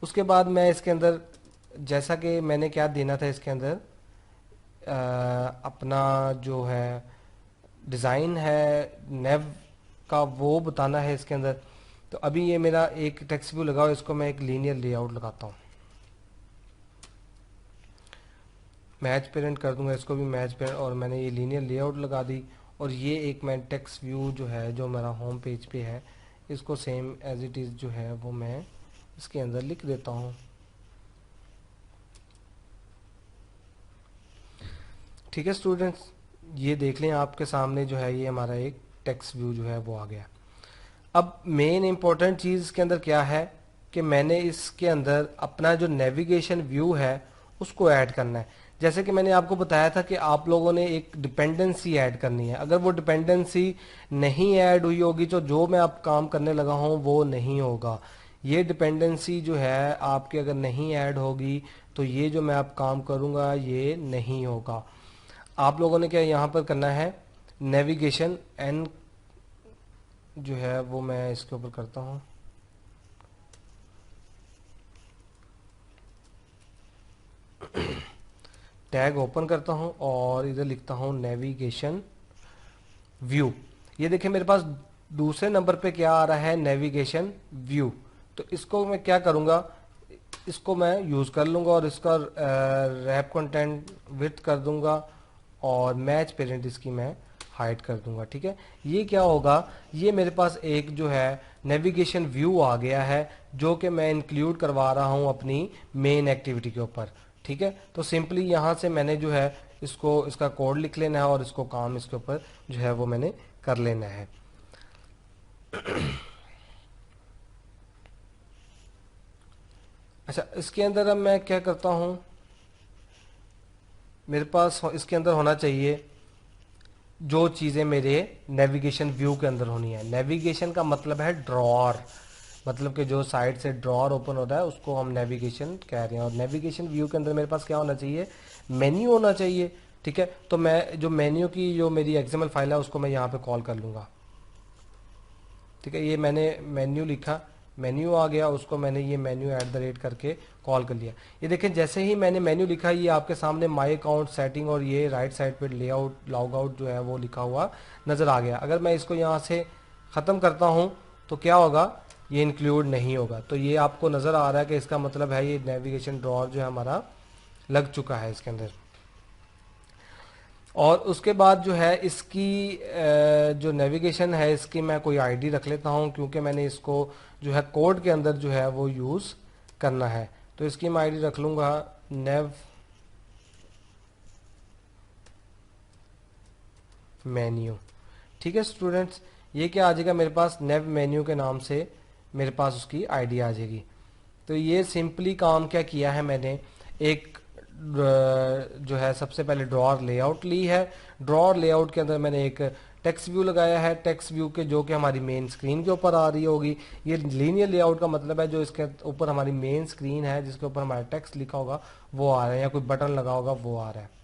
उसके बाद मैं इसके अंदर, जैसा कि मैंने क्या देना था इसके अंदर, अपना जो है डिज़ाइन है नेव का वो बताना है इसके अंदर। तो अभी ये मेरा एक टेक्स्ट व्यू लगा हुआ, इसको मैं एक लीनियर लेआउट लगाता हूँ, मैच पेरेंट कर दूंगा, इसको भी मैच पेरेंट, और मैंने ये लीनियर लेआउट लगा दी। और ये एक मैं टेक्स्ट व्यू जो है, जो मेरा होम पेज पे है, इसको सेम एज इट इज़ जो है वो मैं इसके अंदर लिख देता हूँ। ठीक है स्टूडेंट्स, ये देख लें आपके सामने जो है ये हमारा एक टेक्स्ट व्यू जो है वो आ गया। अब मेन इंपॉर्टेंट चीज़ इसके अंदर क्या है कि मैंने इसके अंदर अपना जो नेविगेशन व्यू है उसको ऐड करना है। जैसे कि मैंने आपको बताया था कि आप लोगों ने एक डिपेंडेंसी ऐड करनी है। अगर वो डिपेंडेंसी नहीं ऐड हुई होगी तो जो मैं अब काम करने लगा हूँ वो नहीं होगा। ये डिपेंडेंसी जो है आपकी अगर नहीं ऐड होगी तो ये जो मैं अब काम करूँगा ये नहीं होगा। आप लोगों ने क्या यहाँ पर करना है, नेविगेशन एन जो है वो मैं इसके ऊपर करता हूँ, टैग ओपन करता हूँ और इधर लिखता हूँ नेविगेशन व्यू। ये देखिए मेरे पास दूसरे नंबर पे क्या आ रहा है, नेविगेशन व्यू। तो इसको मैं क्या करूँगा, इसको मैं यूज़ कर लूँगा और इसका रैप कंटेंट विड्थ कर दूँगा और मैच पेरेंट इसकी मैं हाइड कर दूंगा। ठीक है, ये क्या होगा, ये मेरे पास एक जो है नेविगेशन व्यू आ गया है जो कि मैं इंक्लूड करवा रहा हूँ अपनी मेन एक्टिविटी के ऊपर। ठीक है, तो सिंपली यहाँ से मैंने जो है इसको इसका कोड लिख लेना है और इसको काम इसके ऊपर जो है वो मैंने कर लेना है। अच्छा, इसके अंदर अब मैं क्या करता हूँ, मेरे पास इसके अंदर होना चाहिए जो चीज़ें मेरे नेविगेशन व्यू के अंदर होनी है। नेविगेशन का मतलब है ड्रॉअर, मतलब कि जो साइड से ड्रॉअर ओपन होता है उसको हम नेविगेशन कह रहे हैं। और नेविगेशन व्यू के अंदर मेरे पास क्या होना चाहिए, मेन्यू होना चाहिए। ठीक है, तो मैं जो मेन्यू की जो मेरी एक्सएमएल फाइल है उसको मैं यहाँ पे कॉल कर लूँगा। ठीक है, ये मैंने मेन्यू लिखा, मेन्यू आ गया, उसको मैंने ये मेन्यू @ करके कॉल कर लिया। ये देखें जैसे ही मैंने मेन्यू लिखा ये आपके सामने माई अकाउंट सेटिंग और ये राइट साइड पे लेआउट लॉग आउट जो है वो लिखा हुआ नज़र आ गया। अगर मैं इसको यहाँ से ख़त्म करता हूँ तो क्या होगा, ये इंक्लूड नहीं होगा। तो ये आपको नज़र आ रहा है कि इसका मतलब है ये नेविगेशन ड्रॉअर जो है हमारा लग चुका है इसके अंदर। और उसके बाद जो है इसकी जो नेविगेशन है इसकी मैं कोई आईडी रख लेता हूँ क्योंकि मैंने इसको जो है कोड के अंदर जो है वो यूज़ करना है। तो इसकी मैं आईडी रख लूँगा नेव मेन्यू। ठीक है स्टूडेंट्स, ये क्या आ जाएगा मेरे पास, नेव मेन्यू के नाम से मेरे पास उसकी आईडी आ जाएगी। तो ये सिंपली काम क्या किया है मैंने, एक जो है सबसे पहले ड्रॉअर लेआउट ली है। ड्रॉअर लेआउट के अंदर मैंने एक टेक्स्ट व्यू लगाया है, टेक्स्ट व्यू के जो कि हमारी मेन स्क्रीन के ऊपर आ रही होगी। ये लीनियर लेआउट का मतलब है जो इसके ऊपर हमारी मेन स्क्रीन है जिसके ऊपर हमारा टेक्स्ट लिखा होगा वो आ रहा है या कोई बटन लगा होगा वो आ रहा है।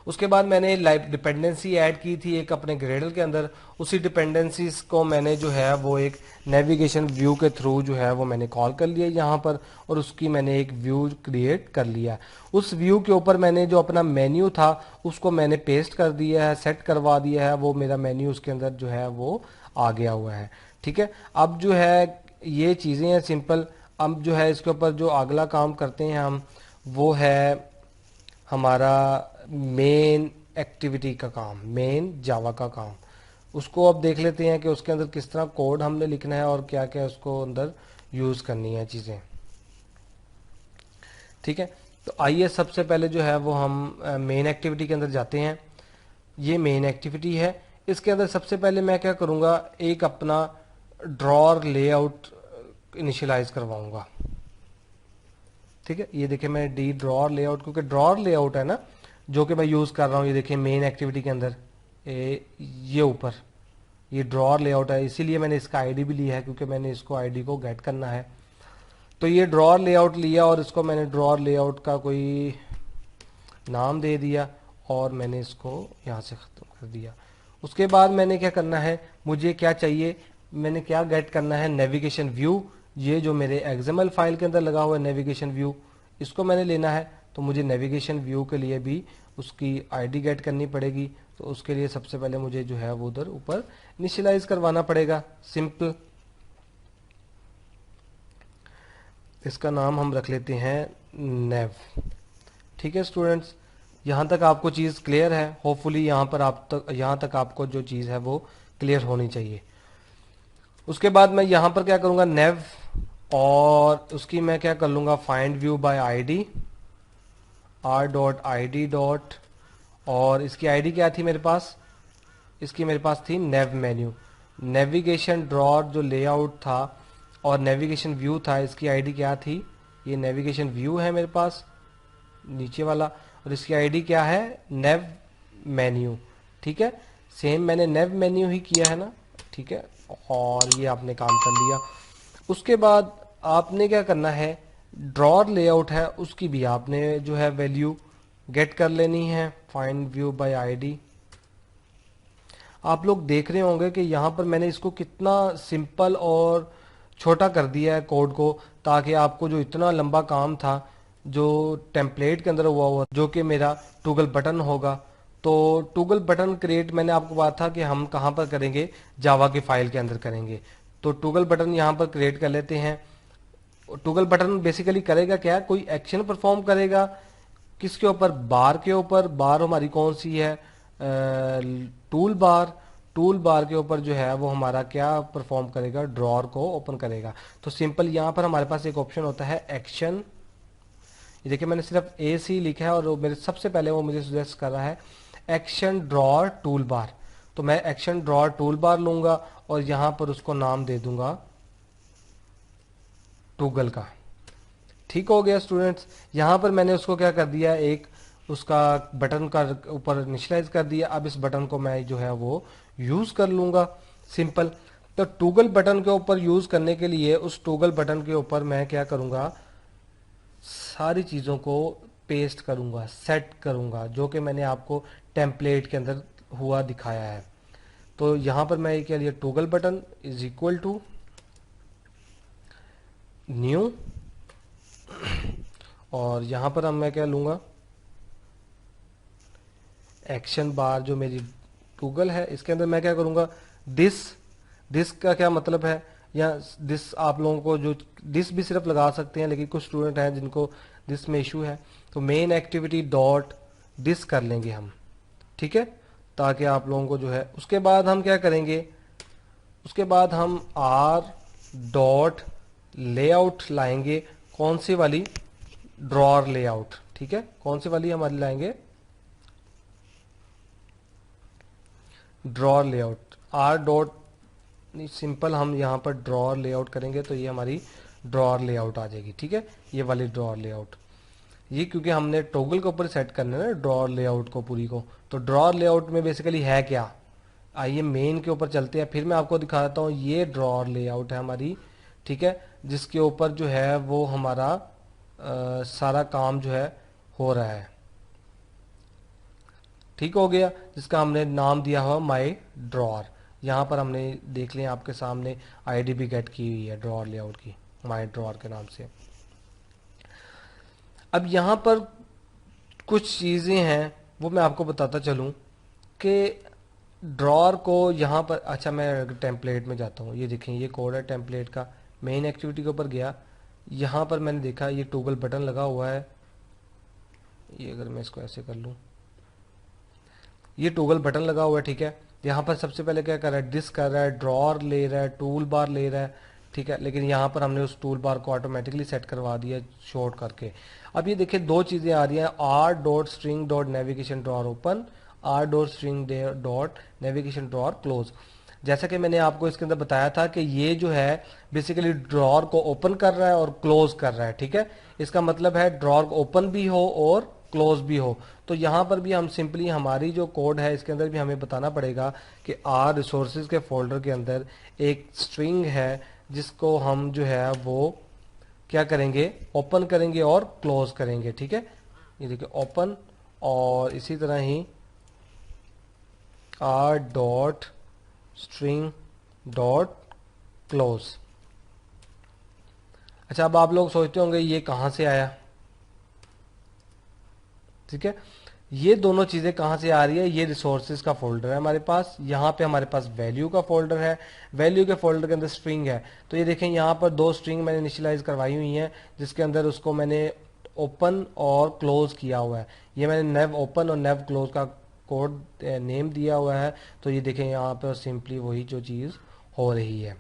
उसके बाद मैंने डिपेंडेंसी ऐड की थी एक अपने ग्रेडल के अंदर, उसी डिपेंडेंसीज को मैंने जो है वो एक नेविगेशन व्यू के थ्रू जो है वो मैंने कॉल कर लिया यहाँ पर और उसकी मैंने एक व्यू क्रिएट कर लिया। उस व्यू के ऊपर मैंने जो अपना मेन्यू था उसको मैंने पेस्ट कर दिया है, सेट करवा दिया है, वो मेरा मेन्यू उसके अंदर जो है वो आ गया हुआ है। ठीक है, अब जो है ये चीज़ें हैं सिंपल। अब जो है इसके ऊपर जो अगला काम करते हैं हम वो है हमारा मेन एक्टिविटी का काम, मेन जावा का काम। उसको अब देख लेते हैं कि उसके अंदर किस तरह कोड हमने लिखना है और क्या क्या उसको अंदर यूज़ करनी है चीज़ें। ठीक है, तो आइए सबसे पहले जो है वो हम मेन एक्टिविटी के अंदर जाते हैं। ये मेन एक्टिविटी है, इसके अंदर सबसे पहले मैं क्या करूँगा, एक अपना ड्रॉअर लेआउट इनिशियलाइज करवाऊँगा। ठीक है, ये देखिए मैं डी ड्रॉअर लेआउट, क्योंकि ड्रॉअर लेआउट है ना जो कि मैं यूज़ कर रहा हूँ। ये देखिए मेन एक्टिविटी के अंदर ये ऊपर ये ड्रॉअर लेआउट है, इसीलिए मैंने इसका आईडी भी लिया है क्योंकि मैंने इसको आईडी को गेट करना है। तो ये ड्रॉअर लेआउट लिया और इसको मैंने ड्रॉअर लेआउट का कोई नाम दे दिया और मैंने इसको यहाँ से ख़त्म कर दिया। उसके बाद मैंने क्या करना है, मुझे क्या चाहिए, मैंने क्या गेट करना है, नेविगेशन व्यू। ये जो मेरे एक्सएमएल फाइल के अंदर लगा हुआ है नेविगेशन व्यू, इसको मैंने लेना है। तो मुझे नेविगेशन व्यू के लिए भी उसकी आईडी गेट करनी पड़ेगी। तो उसके लिए सबसे पहले मुझे जो है वो उधर ऊपर इनिशियलाइज करवाना पड़ेगा, सिंपल। इसका नाम हम रख लेते हैं नेव। ठीक है स्टूडेंट्स, यहाँ तक आपको चीज़ क्लियर है, होपफुली यहाँ तक आपको जो चीज़ है वो क्लियर होनी चाहिए। उसके बाद मैं यहाँ पर क्या करूँगा, नेव, और उसकी मैं क्या कर लूँगा, find view bye ID. R dot I D dot, और इसकी आईडी क्या थी मेरे पास, इसकी मेरे पास थी नेव मेन्यू, नेविगेशन ड्रॉर जो लेआउट था और नेविगेशन व्यू था, इसकी आईडी क्या थी, ये नेविगेशन व्यू है मेरे पास नीचे वाला, और इसकी आईडी क्या है, नेव मेन्यू। ठीक है, सेम मैंने नेव मेन्यू ही किया है ना। ठीक है, और ये आपने काम कर लिया। उसके बाद आपने क्या करना है, ड्रॉर लेआउट है उसकी भी आपने जो है वैल्यू गेट कर लेनी है, फाइंड व्यू बाय आईडी। आप लोग देख रहे होंगे कि यहाँ पर मैंने इसको कितना सिंपल और छोटा कर दिया है कोड को, ताकि आपको जो इतना लंबा काम था जो टेम्पलेट के अंदर हुआ जो कि मेरा टूगल बटन होगा, तो टूगल बटन क्रिएट मैंने आपको कहा था कि हम कहाँ पर करेंगे, जावा की फाइल के अंदर करेंगे। तो टूगल बटन यहाँ पर क्रिएट कर लेते हैं। टूगल बटन बेसिकली करेगा क्या, कोई एक्शन परफॉर्म करेगा किसके ऊपर, बार के ऊपर। बार हमारी कौन सी है, टूल बार। टूल बार के ऊपर जो है वो हमारा क्या परफॉर्म करेगा, ड्रॉर को ओपन करेगा। तो सिंपल यहाँ पर हमारे पास एक ऑप्शन होता है एक्शन। ये देखिए मैंने सिर्फ ए सी लिखा है और मेरे सबसे पहले वो मुझे सजेस्ट कर रहा है एक्शन ड्रॉर टूल बार। तो मैं एक्शन ड्रॉर टूल बार लूंगा और यहाँ पर उसको नाम दे दूंगा टूगल का। ठीक हो गया स्टूडेंट्स, यहाँ पर मैंने उसको क्या कर दिया, एक उसका बटन का ऊपर इनिशियलाइज कर दिया। अब इस बटन को मैं जो है वो यूज कर लूंगा, सिंपल। तो टूगल बटन के ऊपर यूज करने के लिए उस टूगल बटन के ऊपर मैं क्या करूंगा, सारी चीजों को पेस्ट करूंगा, सेट करूंगा, जो कि मैंने आपको टेम्पलेट के अंदर हुआ दिखाया है। तो यहां पर मैं क्या लिया, toggle button is equal to new, और यहां पर हम मैं क्या लूंगा, एक्शन बार जो मेरी टूगल है इसके अंदर मैं क्या करूंगा, दिस। दिस का क्या मतलब है, या दिस आप लोगों को जो दिस भी सिर्फ लगा सकते हैं, लेकिन कुछ स्टूडेंट हैं जिनको दिस में इशू है, तो मेन एक्टिविटी डॉट दिस कर लेंगे हम। ठीक है, ताकि आप लोगों को जो है, उसके बाद हम क्या करेंगे, उसके बाद हम आर डॉट लेआउट लाएंगे, कौन सी वाली, ड्रॉर लेआउट। ठीक है, कौन सी वाली हमारी लाएंगे, drawer layout. R dot simple हम यहाँ पर ड्रॉर लेआउट करेंगे तो ये हमारी ड्रॉर लेआउट आ जाएगी। ठीक है, ये वाली ड्रॉर लेआउट, ये क्योंकि हमने टॉगल के ऊपर सेट करना है ना ड्रॉर लेआउट को पूरी को। तो ड्रॉर लेआउट में बेसिकली है क्या, आइए मेन के ऊपर चलते हैं, फिर मैं आपको दिखाता हूँ। ये ड्रॉर लेआउट है हमारी, ठीक है, जिसके ऊपर जो है वो हमारा सारा काम जो है हो रहा है। ठीक हो गया, जिसका हमने नाम दिया हुआ माई ड्रॉर। यहाँ पर हमने देख लिया आपके सामने आईडी भी गेट की हुई है ड्रॉर लेआउट की, माई ड्रॉर के नाम से। अब यहाँ पर कुछ चीज़ें हैं वो मैं आपको बताता चलूँ कि ड्रॉर को यहाँ पर, अच्छा मैं टेम्पलेट में जाता हूँ, ये देखें ये कोड है टेम्पलेट का। मेन एक्टिविटी के ऊपर गया, यहाँ पर मैंने देखा ये टॉगल बटन लगा हुआ है। ये अगर मैं इसको ऐसे कर लूँ, ये टॉगल बटन लगा हुआ है। ठीक है, यहाँ पर सबसे पहले क्या कर रहा है, डिस कर रहा है, ड्रॉर ले रहा है, टूल बार ले रहा है। ठीक है, लेकिन यहाँ पर हमने उस टूल बार को ऑटोमेटिकली सेट करवा दिया शॉर्ट करके। अब ये देखिए दो चीज़ें आ रही हैं, are dot string dot navigation drawer open, are dot string dot navigation drawer close. जैसा कि मैंने आपको इसके अंदर बताया था कि ये जो है बेसिकली ड्रॉर को ओपन कर रहा है और क्लोज कर रहा है। ठीक है, इसका मतलब है ड्रॉर ओपन भी हो और क्लोज भी हो। तो यहाँ पर भी हम सिंपली हमारी जो कोड है इसके अंदर भी हमें बताना पड़ेगा कि आर रिसोर्सेज के फोल्डर के अंदर एक स्ट्रिंग है जिसको हम जो है वो क्या करेंगे, ओपन करेंगे और क्लोज करेंगे। ठीक है, ये देखिए ओपन, और इसी तरह ही R dot string dot close. अच्छा, अब आप लोग सोचते होंगे ये कहाँ से आया। ठीक है, ये दोनों चीजें कहां से आ रही है, ये रिसोर्सेज का फोल्डर है हमारे पास, यहाँ पे हमारे पास वैल्यू का फोल्डर है, वैल्यू के फोल्डर के अंदर स्ट्रिंग है। तो ये देखें यहाँ पर दो स्ट्रिंग मैंने इनिशियलाइज करवाई हुई हैं, जिसके अंदर उसको मैंने ओपन और क्लोज किया हुआ है। ये मैंने नेव ओपन और नेव क्लोज का कोड नेम दिया हुआ है। तो ये देखें यहाँ पर सिंपली वही जो चीज हो रही है।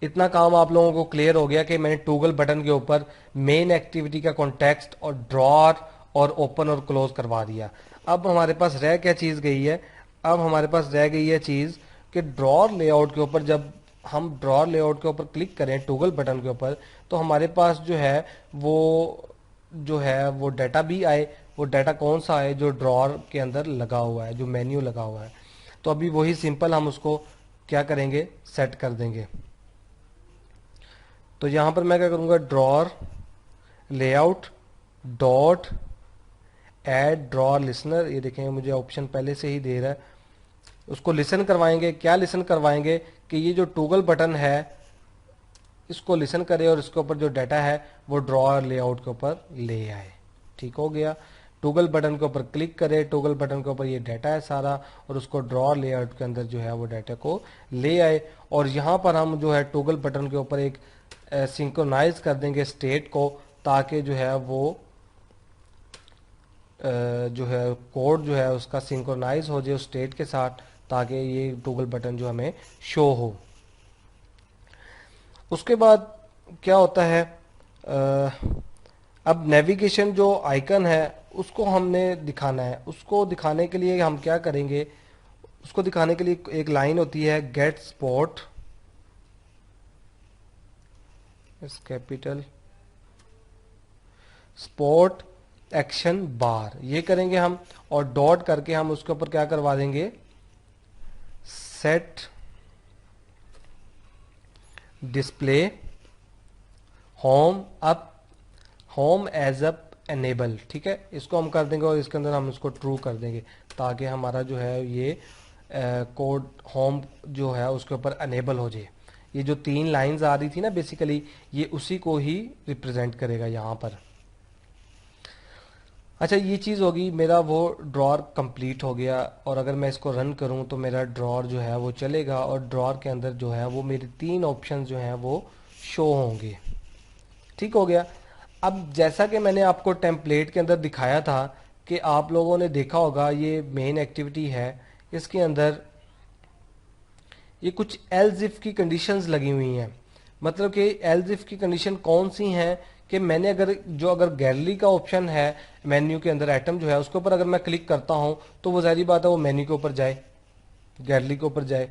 इतना काम आप लोगों को क्लियर हो गया कि मैंने टॉगल बटन के ऊपर मेन एक्टिविटी का कॉन्टेक्स्ट और ड्रॉर और ओपन और क्लोज करवा दिया। अब हमारे पास रह क्या चीज़ गई है, अब हमारे पास रह गई है चीज़ कि ड्रॉर लेआउट के ऊपर जब हम ड्रॉर लेआउट के ऊपर क्लिक करें टॉगल बटन के ऊपर, तो हमारे पास जो है वो डाटा भी आए। वो डाटा कौन सा आए, जो ड्रॉर के अंदर लगा हुआ है, जो मेन्यू लगा हुआ है। तो अभी वही सिंपल हम उसको क्या करेंगे, सेट कर देंगे। तो यहां पर मैं क्या करूंगा, drawer layout dot add drawer listener, ये देखेंगे मुझे ऑप्शन पहले से ही दे रहा है। उसको लिसन करवाएंगे। क्या लिसन करवाएंगे कि ये जो टॉगल बटन है इसको लिसन करे और इसके ऊपर जो डाटा है वो ड्रॉर लेआउट के ऊपर ले आए। ठीक हो गया। टॉगल बटन के ऊपर क्लिक करे, टॉगल बटन के ऊपर ये डाटा है सारा और उसको ड्रॉर लेआउट के अंदर जो है वो डाटा को ले आए। और यहाँ पर हम जो है टॉगल बटन के ऊपर एक सिंक्रोनाइज कर देंगे स्टेट को, ताकि जो है वो जो है कोड जो है उसका सिंक्रोनाइज हो जाए उस स्टेट के साथ, ताकि ये टॉगल बटन जो हमें शो हो। उसके बाद क्या होता है, अब नेविगेशन जो आइकन है उसको हमने दिखाना है। उसको दिखाने के लिए हम क्या करेंगे, उसको दिखाने के लिए एक लाइन होती है get spot capital spot action bar, ये करेंगे हम। और डॉट करके हम उसके ऊपर क्या करवा देंगे, set display home up home as up enable. ठीक है, इसको हम कर देंगे और इसके अंदर हम इसको ट्रू कर देंगे, ताकि हमारा जो है ये कोड होम जो है उसके ऊपर अनेबल हो जाए। ये जो 3 लाइंस आ रही थी ना बेसिकली, ये उसी को ही रिप्रेजेंट करेगा यहाँ पर। अच्छा, ये चीज़ होगी, मेरा वो ड्रॉर कंप्लीट हो गया। और अगर मैं इसको रन करूँ तो मेरा ड्रॉर जो है वो चलेगा और ड्रॉर के अंदर जो है वो मेरे 3 ऑप्शन जो हैं वो शो होंगे। ठीक हो गया। अब जैसा कि मैंने आपको टेम्पलेट के अंदर दिखाया था कि आप लोगों ने देखा होगा, ये मेन एक्टिविटी है, इसके अंदर ये कुछ एल्स इफ की कंडीशंस लगी हुई हैं। मतलब कि एल्स इफ की कंडीशन कौन सी हैं कि मैंने अगर गैलरी का ऑप्शन है मेन्यू के अंदर, आइटम जो है उसके ऊपर अगर मैं क्लिक करता हूं तो वो जाहिर बात है वो मेन्यू के ऊपर जाए, गैलरी के ऊपर जाए।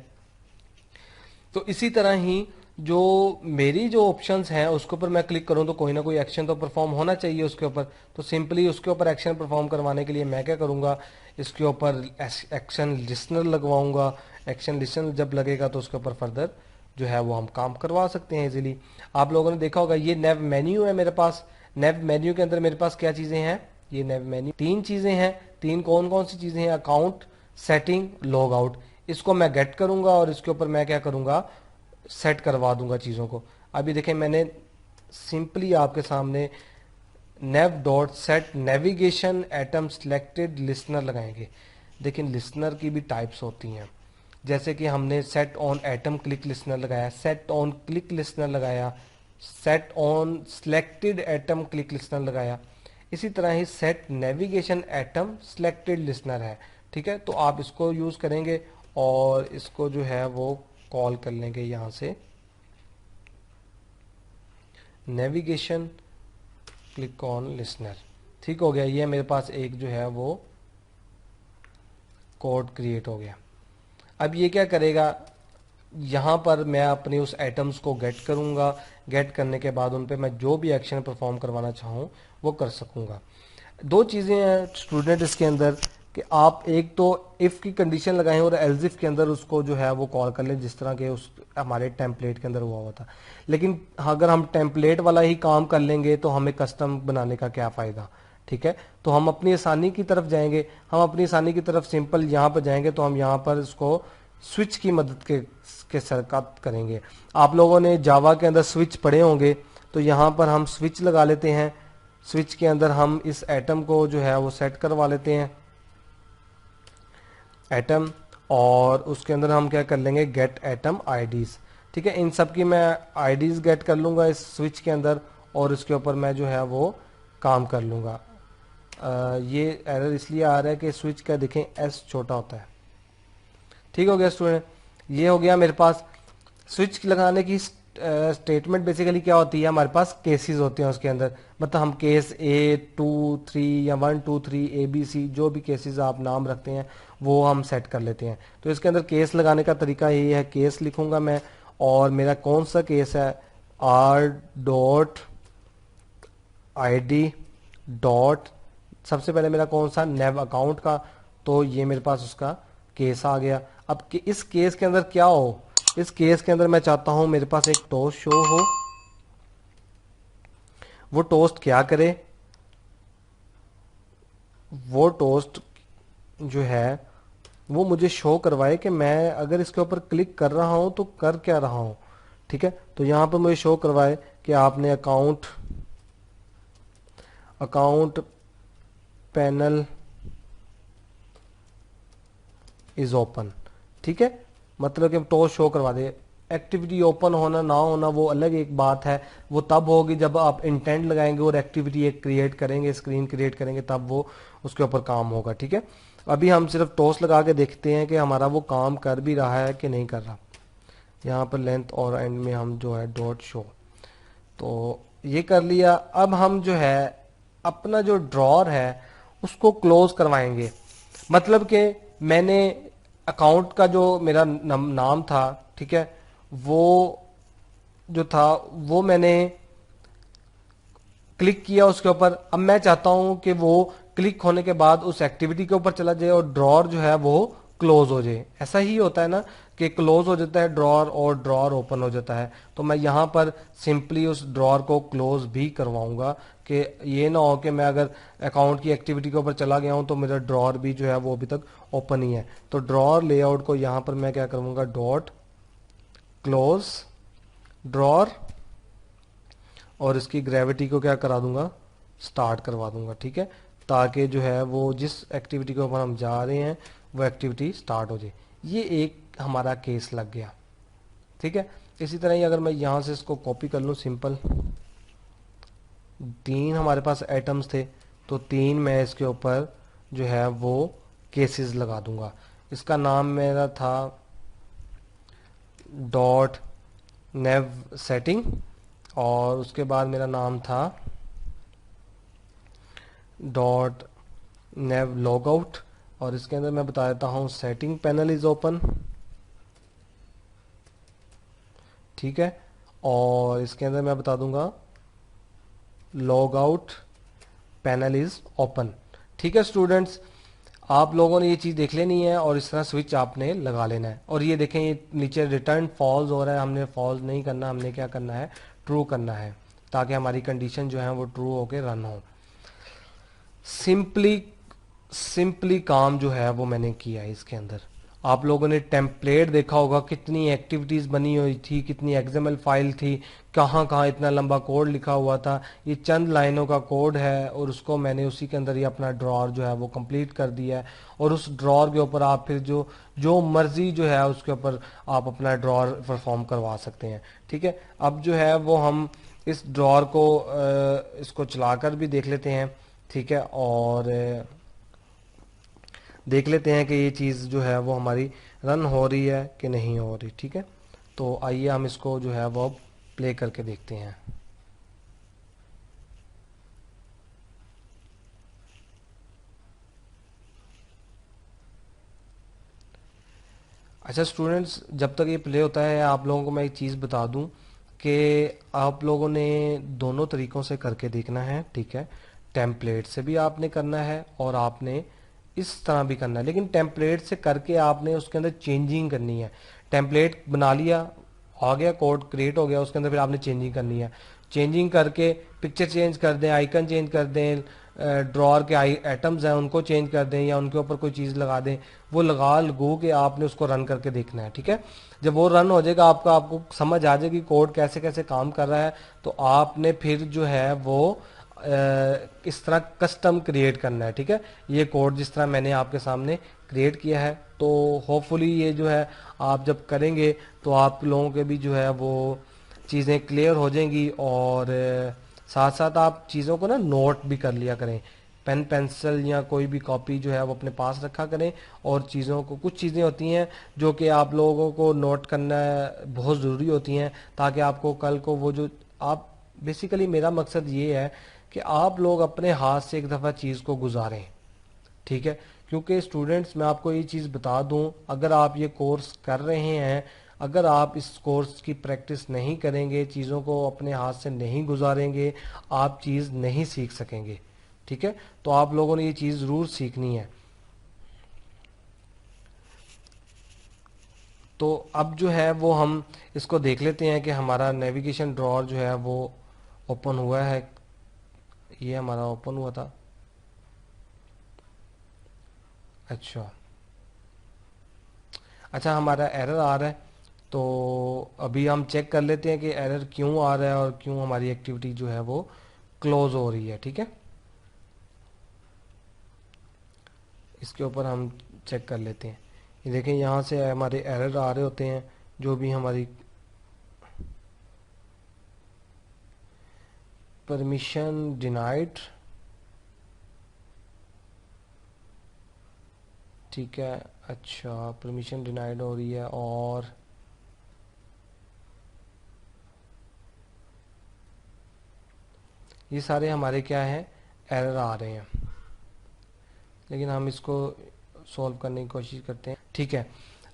तो इसी तरह ही जो मेरी जो ऑप्शंस हैं उसके ऊपर मैं क्लिक करूं तो कोई ना कोई एक्शन तो परफॉर्म होना चाहिए उसके ऊपर। तो सिंपली उसके ऊपर एक्शन परफॉर्म करवाने के लिए मैं क्या करूंगा, इसके ऊपर एक्शन लिसनर लगवाऊंगा। एक्शन लिसनर जब लगेगा तो उसके ऊपर फर्दर जो है वो हम काम करवा सकते हैं इजीली। आप लोगों ने देखा होगा ये नेव मेन्यू है मेरे पास। नेव मेन्यू के अंदर मेरे पास क्या चीजें हैं, ये नेव मेन्यू 3 चीजें हैं। 3 कौन कौन सी चीजें हैं, अकाउंट, सेटिंग, लॉग आउट। इसको मैं गेट करूंगा और इसके ऊपर मैं क्या करूंगा, सेट करवा दूंगा चीज़ों को। अभी देखें मैंने सिंपली आपके सामने nav dot set navigation item selected listener लगाएंगे। लेकिन लिसनर की भी टाइप्स होती हैं, जैसे कि हमने set on item click listener लगाया, सेट ऑन क्लिक लिसनर लगाया, set on selected item click listener लगाया। इसी तरह ही set navigation item selected listener है। ठीक है, तो आप इसको यूज़ करेंगे और इसको जो है वो कॉल कर लेंगे यहां से नेविगेशन क्लिक ऑन लिसनर। ठीक हो गया, ये मेरे पास एक जो है वो कोड क्रिएट हो गया। अब ये क्या करेगा, यहाँ पर मैं अपने उस आइटम्स को गेट करूँगा। गेट करने के बाद उन पे मैं जो भी एक्शन परफॉर्म करवाना चाहूँ वो कर सकूँगा। 2 चीज़ें हैं स्टूडेंट इसके अंदर कि आप एक तो इफ़ की कंडीशन लगाएं और एल्स इफ के अंदर उसको जो है वो कॉल कर लें, जिस तरह के उस हमारे टेम्पलेट के अंदर हुआ था। लेकिन अगर हम टेम्पलेट वाला ही काम कर लेंगे तो हमें कस्टम बनाने का क्या फ़ायदा। ठीक है, तो हम अपनी आसानी की तरफ जाएंगे। हम अपनी आसानी की तरफ सिंपल यहाँ पर जाएंगे तो हम यहाँ पर इसको स्विच की मदद के साथ करेंगे। आप लोगों ने जावा के अंदर स्विच पढ़े होंगे, तो यहाँ पर हम स्विच लगा लेते हैं। स्विच के अंदर हम इस एटम को जो है वो सेट करवा लेते हैं, एटम, और उसके अंदर हम क्या कर लेंगे, गेट एटम आईडीज। ठीक है, इन सब की मैं आईडीज गेट कर लूँगा इस स्विच के अंदर और इसके ऊपर मैं जो है वो काम कर लूँगा। ये एरर इसलिए आ रहा है कि स्विच का देखें एस छोटा होता है। ठीक हो गया स्टूडेंट, ये हो गया मेरे पास स्विच लगाने की स्टेटमेंट बेसिकली क्या होती है, हमारे पास केसेस होते हैं उसके अंदर, मतलब हम केस A 2 3 या 1 2 3 ABC जो भी केसेस आप नाम रखते हैं वो हम सेट कर लेते हैं। तो इसके अंदर केस लगाने का तरीका ये है, केस लिखूंगा मैं, और मेरा कौन सा केस है, R.ID डॉट, सबसे पहले मेरा कौन सा, नेव अकाउंट का, तो ये मेरे पास उसका केस आ गया। अब इस केस के अंदर क्या हो, इस केस के अंदर मैं चाहता हूं मेरे पास एक टोस्ट शो हो। वो टोस्ट क्या करे, वो टोस्ट जो है वो मुझे शो करवाए कि मैं अगर इसके ऊपर क्लिक कर रहा हूं तो कर क्या रहा हूं। ठीक है, तो यहां पर मुझे शो करवाए कि आपने account account panel is open. ठीक है, मतलब कि टोस्ट शो करवा दे। एक्टिविटी ओपन होना ना होना वो अलग एक बात है, वो तब होगी जब आप इंटेंट लगाएंगे और एक्टिविटी एक क्रिएट करेंगे, स्क्रीन क्रिएट करेंगे, तब वो उसके ऊपर काम होगा। ठीक है, अभी हम सिर्फ टोस्ट लगा के देखते हैं कि हमारा वो काम कर भी रहा है कि नहीं कर रहा। यहाँ पर लेंथ और एंड में हम जो है डॉट शो, तो ये कर लिया। अब हम जो है अपना जो ड्रॉर है उसको क्लोज करवाएंगे, मतलब कि मैंने अकाउंट का जो मेरा नाम था, ठीक है, वो जो था वो मैंने क्लिक किया उसके ऊपर। अब मैं चाहता हूं कि वो क्लिक होने के बाद उस एक्टिविटी के ऊपर चला जाए और ड्रॉर जो है वो क्लोज हो जाए। ऐसा ही होता है ना कि क्लोज हो जाता है ड्रॉर और ड्रॉर ओपन हो जाता है। तो मैं यहाँ पर सिंपली उस ड्रॉर को क्लोज भी करवाऊंगा कि ये ना हो कि मैं अगर अकाउंट की एक्टिविटी के ऊपर चला गया हूं तो मेरा ड्रॉर भी जो है वो अभी तक ओपन ही है। तो ड्रॉर लेआउट को यहाँ पर मैं क्या करूंगा, डॉट क्लोज ड्रॉर, और इसकी ग्रेविटी को क्या करा दूंगा, स्टार्ट करवा दूंगा। ठीक है, ताकि जो है वो जिस एक्टिविटी के ऊपर हम जा रहे हैं वो एक्टिविटी स्टार्ट हो जाए। ये एक हमारा केस लग गया। ठीक है, इसी तरह ही अगर मैं यहाँ से इसको कॉपी कर लूँ, सिंपल 3 हमारे पास एटम्स थे, तो 3 मैं इसके ऊपर जो है वो केसेस लगा दूंगा। इसका नाम मेरा था डॉट नेव सेटिंग, और उसके बाद मेरा नाम था डॉट नेव लॉगआउट, और इसके अंदर मैं बता देता हूं सेटिंग पैनल इज ओपन। ठीक है, और इसके अंदर मैं बता दूंगा log out panel is open. ठीक है स्टूडेंट्स, आप लोगों ने ये चीज़ देख लेनी है और इस तरह स्विच आपने लगा लेना है। और ये देखें, ये नीचे रिटर्न फॉल्स हो रहा है, हमने फॉल्स नहीं करना, हमने क्या करना है, ट्रू करना है, ताकि हमारी कंडीशन जो है वो ट्रू होके रन हो। सिंपली सिंपली काम जो है वो मैंने किया है इसके अंदर। आप लोगों ने टेम्पलेट देखा होगा, कितनी एक्टिविटीज बनी हुई थी, कितनी एक्सएमएल फाइल थी, कहाँ कहाँ इतना लंबा कोड लिखा हुआ था। ये चंद लाइनों का कोड है और उसको मैंने उसी के अंदर ही अपना ड्रॉर जो है वो कंप्लीट कर दिया है। और उस ड्रॉर के ऊपर आप फिर जो जो मर्जी जो है उसके ऊपर आप अपना ड्रॉर परफॉर्म करवा सकते हैं। ठीक है, अब जो है वो हम इस ड्रॉर को इसको चलाकर भी देख लेते हैं। ठीक है, और देख लेते हैं कि ये चीज़ जो है वो हमारी रन हो रही है कि नहीं हो रही। ठीक है, तो आइए हम इसको जो है वो प्ले करके देखते हैं। अच्छा स्टूडेंट्स, जब तक ये प्ले होता है आप लोगों को मैं एक चीज़ बता दूं कि आप लोगों ने दोनों तरीकों से करके देखना है। ठीक है, टेम्पलेट से भी आपने करना है और आपने इस तरह भी करना है, लेकिन टेम्पलेट से करके आपने उसके अंदर चेंजिंग करनी है। टेम्पलेट बना लिया, आ गया, कोड क्रिएट हो गया, उसके अंदर फिर आपने चेंजिंग करनी है। चेंजिंग करके पिक्चर चेंज कर दें, आइकन चेंज कर दें, ड्रॉर के एटम्स हैं उनको चेंज कर दें या उनके ऊपर कोई चीज़ लगा दें, वो लगा लगू के आपने उसको रन करके देखना है। ठीक है, जब वो रन हो जाएगा आपको समझ आ जाएगी कोड कैसे कैसे काम कर रहा है, तो आपने फिर जो है वो इस तरह कस्टम क्रिएट करना है। ठीक है, ये कोड जिस तरह मैंने आपके सामने क्रिएट किया है, तो होपफुली ये जो है आप जब करेंगे तो आप लोगों के भी जो है वो चीज़ें क्लियर हो जाएंगी। और साथ साथ आप चीज़ों को ना नोट भी कर लिया करें पेन पेंसिल या कोई भी कॉपी जो है वो अपने पास रखा करें, और चीज़ों को, कुछ चीज़ें होती हैं जो कि आप लोगों को नोट करना बहुत ज़रूरी होती हैं, ताकि आपको कल को वो जो आप, बेसिकली मेरा मकसद ये है कि आप लोग अपने हाथ से एक दफ़ा चीज़ को गुजारें, ठीक है। क्योंकि स्टूडेंट्स, मैं आपको ये चीज़ बता दूं, अगर आप ये कोर्स कर रहे हैं, अगर आप इस कोर्स की प्रैक्टिस नहीं करेंगे, चीज़ों को अपने हाथ से नहीं गुजारेंगे, आप चीज़ नहीं सीख सकेंगे, ठीक है। तो आप लोगों ने ये चीज़ ज़रूर सीखनी है। तो अब जो है वो हम इसको देख लेते हैं कि हमारा नेविगेशन ड्रॉअर जो है वो ओपन हुआ है। ये हमारा ओपन हुआ था। अच्छा, अच्छा, हमारा एरर आ रहा है, तो अभी हम चेक कर लेते हैं कि एरर क्यों आ रहा है और क्यों हमारी एक्टिविटी जो है वो क्लोज हो रही है, ठीक है। इसके ऊपर हम चेक कर लेते हैं। ये देखें, यहाँ से हमारे एरर आ रहे होते हैं, जो भी हमारी परमिशन डिनाइड, ठीक है। अच्छा, परमिशन डिनाइड हो रही है, और ये सारे हमारे क्या हैं, एरर आ रहे हैं, लेकिन हम इसको सॉल्व करने की कोशिश करते हैं, ठीक है।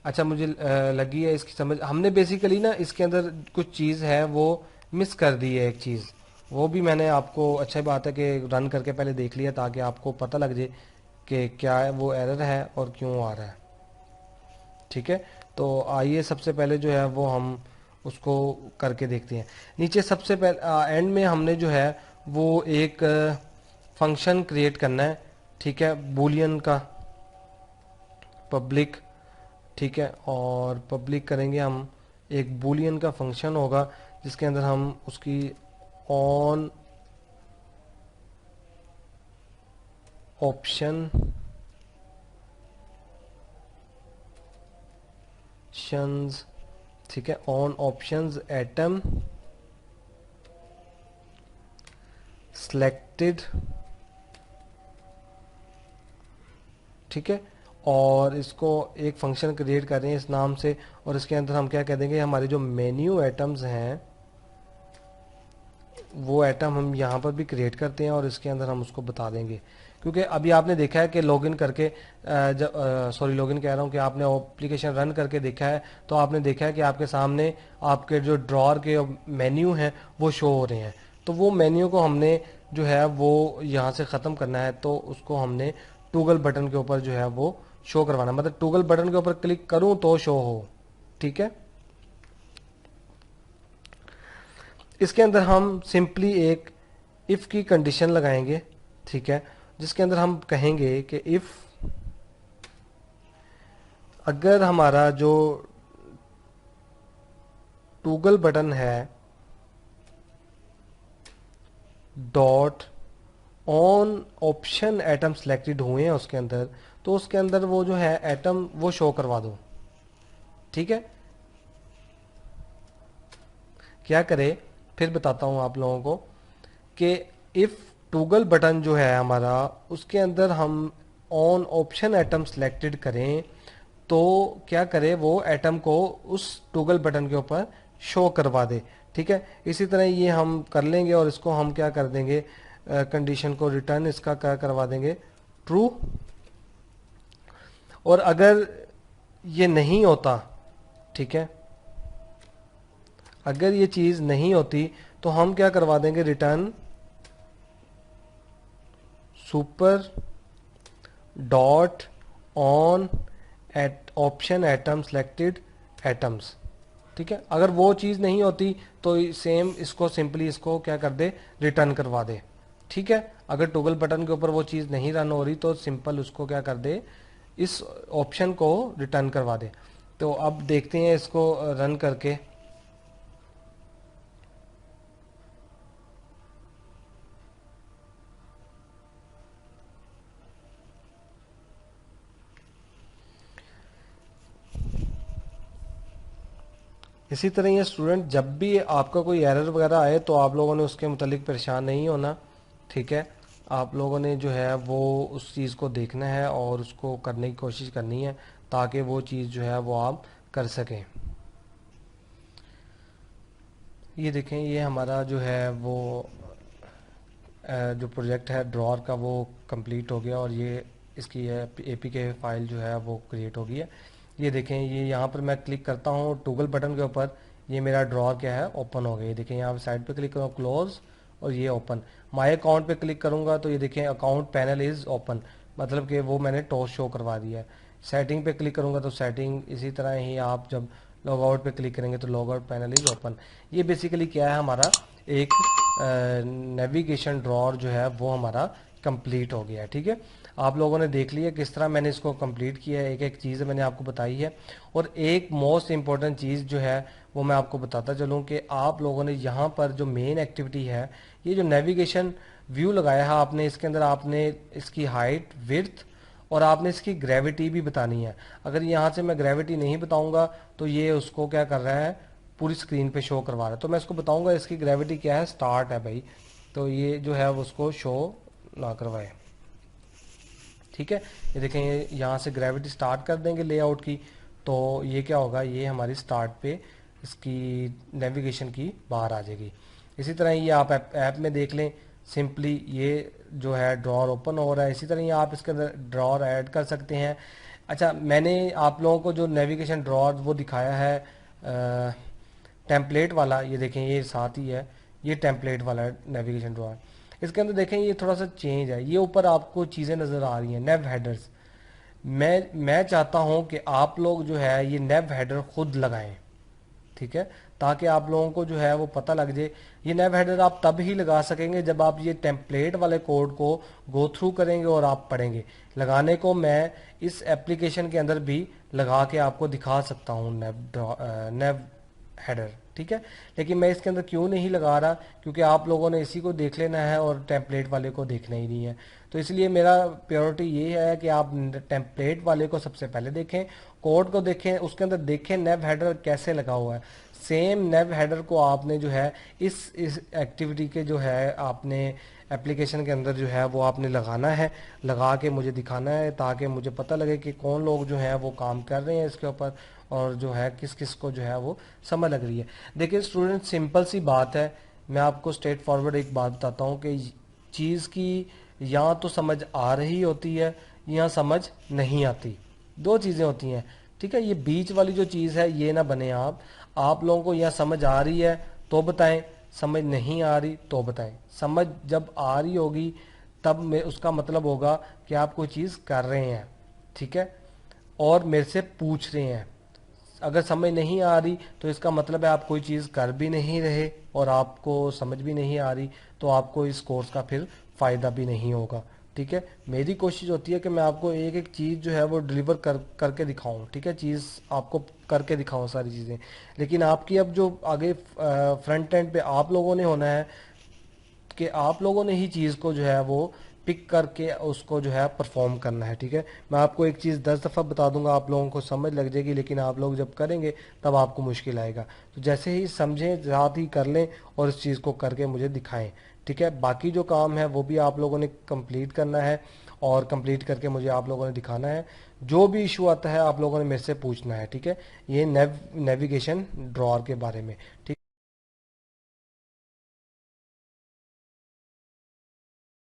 अच्छा, मुझे लगी है इसकी समझ। हमने बेसिकली ना इसके अंदर कुछ चीज़ है वो मिस कर दी है, एक चीज़, वो भी मैंने आपको, अच्छा बात है कि रन करके पहले देख लिया, ताकि आपको पता लग जाए कि क्या है वो एरर है और क्यों आ रहा है, ठीक है। तो आइए सबसे पहले जो है वो हम उसको करके देखते हैं। नीचे सबसे पहले एंड में हमने जो है वो एक फंक्शन क्रिएट करना है, ठीक है, बूलियन का, पब्लिक, ठीक है। और पब्लिक करेंगे हम, एक बूलियन का फंक्शन होगा जिसके अंदर हम उसकी ऑन ऑप्शन शंस, ठीक है, ऑन ऑप्शंस एटम सिलेक्टेड, ठीक है। और इसको एक फंक्शन क्रिएट कर रहे हैं इस नाम से, और इसके अंदर हम क्या कह देंगे, हमारे जो मेन्यू एटम्स हैं वो एटम हम यहाँ पर भी क्रिएट करते हैं, और इसके अंदर हम उसको बता देंगे। क्योंकि अभी आपने देखा है कि लॉगिन करके, सॉरी, लॉगिन कह रहा हूँ कि आपने एप्लीकेशन रन करके देखा है, तो आपने देखा है कि आपके सामने आपके जो ड्रॉअर के मेन्यू हैं वो शो हो रहे हैं। तो वो मेन्यू को हमने जो है वो यहाँ से ख़त्म करना है, तो उसको हमने टूगल बटन के ऊपर जो है वो शो करवाना, मतलब टूगल बटन के ऊपर क्लिक करूँ तो शो हो, ठीक है। इसके अंदर हम सिंपली एक इफ की कंडीशन लगाएंगे, ठीक है, जिसके अंदर हम कहेंगे कि इफ, अगर हमारा जो टूगल बटन है dot on option item selected हुए हैं उसके अंदर, तो उसके अंदर वो जो है एटम वो शो करवा दो, ठीक है। क्या करे, फिर बताता हूं आप लोगों को कि इफ टूगल बटन जो है हमारा, उसके अंदर हम ऑन ऑप्शन एटम सेलेक्टेड करें, तो क्या करे, वो एटम को उस टूगल बटन के ऊपर शो करवा दे, ठीक है। इसी तरह ये हम कर लेंगे, और इसको हम क्या कर देंगे, कंडीशन को रिटर्न इसका क्या करवा देंगे, ट्रू। और अगर ये नहीं होता, ठीक है, अगर ये चीज नहीं होती, तो हम क्या करवा देंगे, return super dot on at option item selected items, ठीक है। अगर वो चीज नहीं होती तो सेम इसको सिंपली इसको क्या कर दे, रिटर्न करवा दे, ठीक है। अगर टॉगल बटन के ऊपर वो चीज नहीं रन हो रही तो सिंपल उसको क्या कर दे, इस ऑप्शन को रिटर्न करवा दे। तो अब देखते हैं इसको रन करके। इसी तरह ये स्टूडेंट, जब भी आपका कोई एरर वगैरह आए तो आप लोगों ने उसके मुतालिक परेशान नहीं होना, ठीक है। आप लोगों ने जो है वो उस चीज़ को देखना है और उसको करने की कोशिश करनी है ताकि वो चीज़ जो है वो आप कर सकें। ये देखें, ये हमारा जो है वो जो प्रोजेक्ट है ड्रॉर का वो कंप्लीट हो गया और ये इसकी एपीके फाइल जो है वो क्रिएट हो गई है। ये देखें, ये यहाँ पर मैं क्लिक करता हूँ टूगल बटन के ऊपर, ये मेरा ड्रॉर क्या है ओपन हो गया। ये देखें, यहाँ पर साइड पे क्लिक करूँगा क्लोज और ये ओपन। माय अकाउंट पे क्लिक करूँगा तो ये देखें अकाउंट पैनल इज़ ओपन, मतलब कि वो मैंने टॉस शो करवा दिया है। सेटिंग पे क्लिक करूँगा तो सेटिंग, इसी तरह ही आप जब लॉग आउट पे क्लिक करेंगे तो log out panel is open. ये बेसिकली क्या है, हमारा एक नेविगेशन ड्रॉर जो है वो हमारा कंप्लीट हो गया है। ठीक है, आप लोगों ने देख लिया किस तरह मैंने इसको कंप्लीट किया है, एक एक चीज़ मैंने आपको बताई है। और एक मोस्ट इम्पॉर्टेंट चीज़ जो है वो मैं आपको बताता चलूँ कि आप लोगों ने यहाँ पर जो मेन एक्टिविटी है, ये जो नेविगेशन व्यू लगाया है आपने, इसके अंदर आपने इसकी हाइट, विड्थ और आपने इसकी ग्रेविटी भी बतानी है। अगर यहाँ से मैं ग्रेविटी नहीं बताऊंगा तो ये उसको क्या कर रहा है, पूरी स्क्रीन पे शो करवा रहा है। तो मैं इसको बताऊंगा इसकी ग्रेविटी क्या है, स्टार्ट है भाई, तो ये जो है वो उसको शो ना करवाए। ठीक है, ये देखें, ये यहाँ से ग्रेविटी स्टार्ट कर देंगे लेआउट की, तो ये क्या होगा, ये हमारी स्टार्ट पे इसकी नेविगेशन की बाहर आ जाएगी। इसी तरह ये आप ऐप में देख लें, सिंपली ये जो है ड्रॉर ओपन हो रहा है। इसी तरह ये आप इसके अंदर ड्रॉर ऐड कर सकते हैं। अच्छा, मैंने आप लोगों को जो नेविगेशन ड्रॉर वो दिखाया है टेम्पलेट वाला, ये देखें ये साथ ही है, ये टेम्पलेट वाला नेविगेशन ड्रॉर। इसके अंदर देखें ये थोड़ा सा चेंज है, ये ऊपर आपको चीज़ें नज़र आ रही हैं, नेव हेडर्स। मैं चाहता हूं कि आप लोग जो है ये नेव हेडर खुद लगाएं। ठीक है, ताकि आप लोगों को जो है वो पता लग जाए। ये नेव हेडर आप तब ही लगा सकेंगे जब आप ये टेम्पलेट वाले कोड को गो थ्रू करेंगे और आप पढ़ेंगे। लगाने को मैं इस एप्लीकेशन के अंदर भी लगा के आपको दिखा सकता हूँ नेव हेडर। ठीक है, लेकिन मैं इसके अंदर क्यों नहीं लगा रहा, क्योंकि आप लोगों ने इसी को देख लेना है और टेम्पलेट वाले को देखना ही नहीं है। तो इसलिए मेरा प्रायोरिटी ये है कि आप टेम्पलेट वाले को सबसे पहले देखें, कोड को देखें, उसके अंदर देखें नेव हेडर कैसे लगा हुआ है। सेम नेव हेडर को आपने जो है इस एक्टिविटी के जो है आपने एप्लीकेशन के अंदर जो है वो आपने लगाना है, लगा के मुझे दिखाना है, ताकि मुझे पता लगे कि कौन लोग जो है वो काम कर रहे हैं इसके ऊपर और जो है किस किस को जो है वो समझ लग रही है। देखिए स्टूडेंट, सिंपल सी बात है, मैं आपको स्ट्रेट फॉरवर्ड एक बात बताता हूँ कि चीज़ की या तो समझ आ रही होती है या समझ नहीं आती, दो चीज़ें होती हैं। ठीक है, ये बीच वाली जो चीज़ है ये ना बने। आप लोगों को या समझ आ रही है तो बताएं, समझ नहीं आ रही तो बताएं। समझ जब आ रही होगी तब में उसका मतलब होगा कि आप कोई चीज़ कर रहे हैं, ठीक है, और मेरे से पूछ रहे हैं। अगर समझ नहीं आ रही तो इसका मतलब है आप कोई चीज़ कर भी नहीं रहे और आपको समझ भी नहीं आ रही, तो आपको इस कोर्स का फिर फ़ायदा भी नहीं होगा। ठीक है, मेरी कोशिश होती है कि मैं आपको एक एक चीज़ जो है वो डिलीवर करके दिखाऊं। ठीक है, चीज़ आपको करके दिखाऊं सारी चीज़ें, लेकिन आपकी अब जो आगे फ्रंट एंड पे आप लोगों ने होना है कि आप लोगों ने ही चीज़ को जो है वो पिक करके उसको जो है परफॉर्म करना है। ठीक है, मैं आपको एक चीज़ 10 दफ़ा बता दूंगा, आप लोगों को समझ लग जाएगी, लेकिन आप लोग जब करेंगे तब आपको मुश्किल आएगा। तो जैसे ही समझें साथ ही कर लें और इस चीज़ को करके मुझे दिखाएं। ठीक है, बाकी जो काम है वो भी आप लोगों ने कंप्लीट करना है और कंप्लीट करके मुझे आप लोगों ने दिखाना है। जो भी इशू आता है आप लोगों ने मेरे से पूछना है। ठीक है, ये नेविगेशन ड्रॉर के बारे में। ठीक।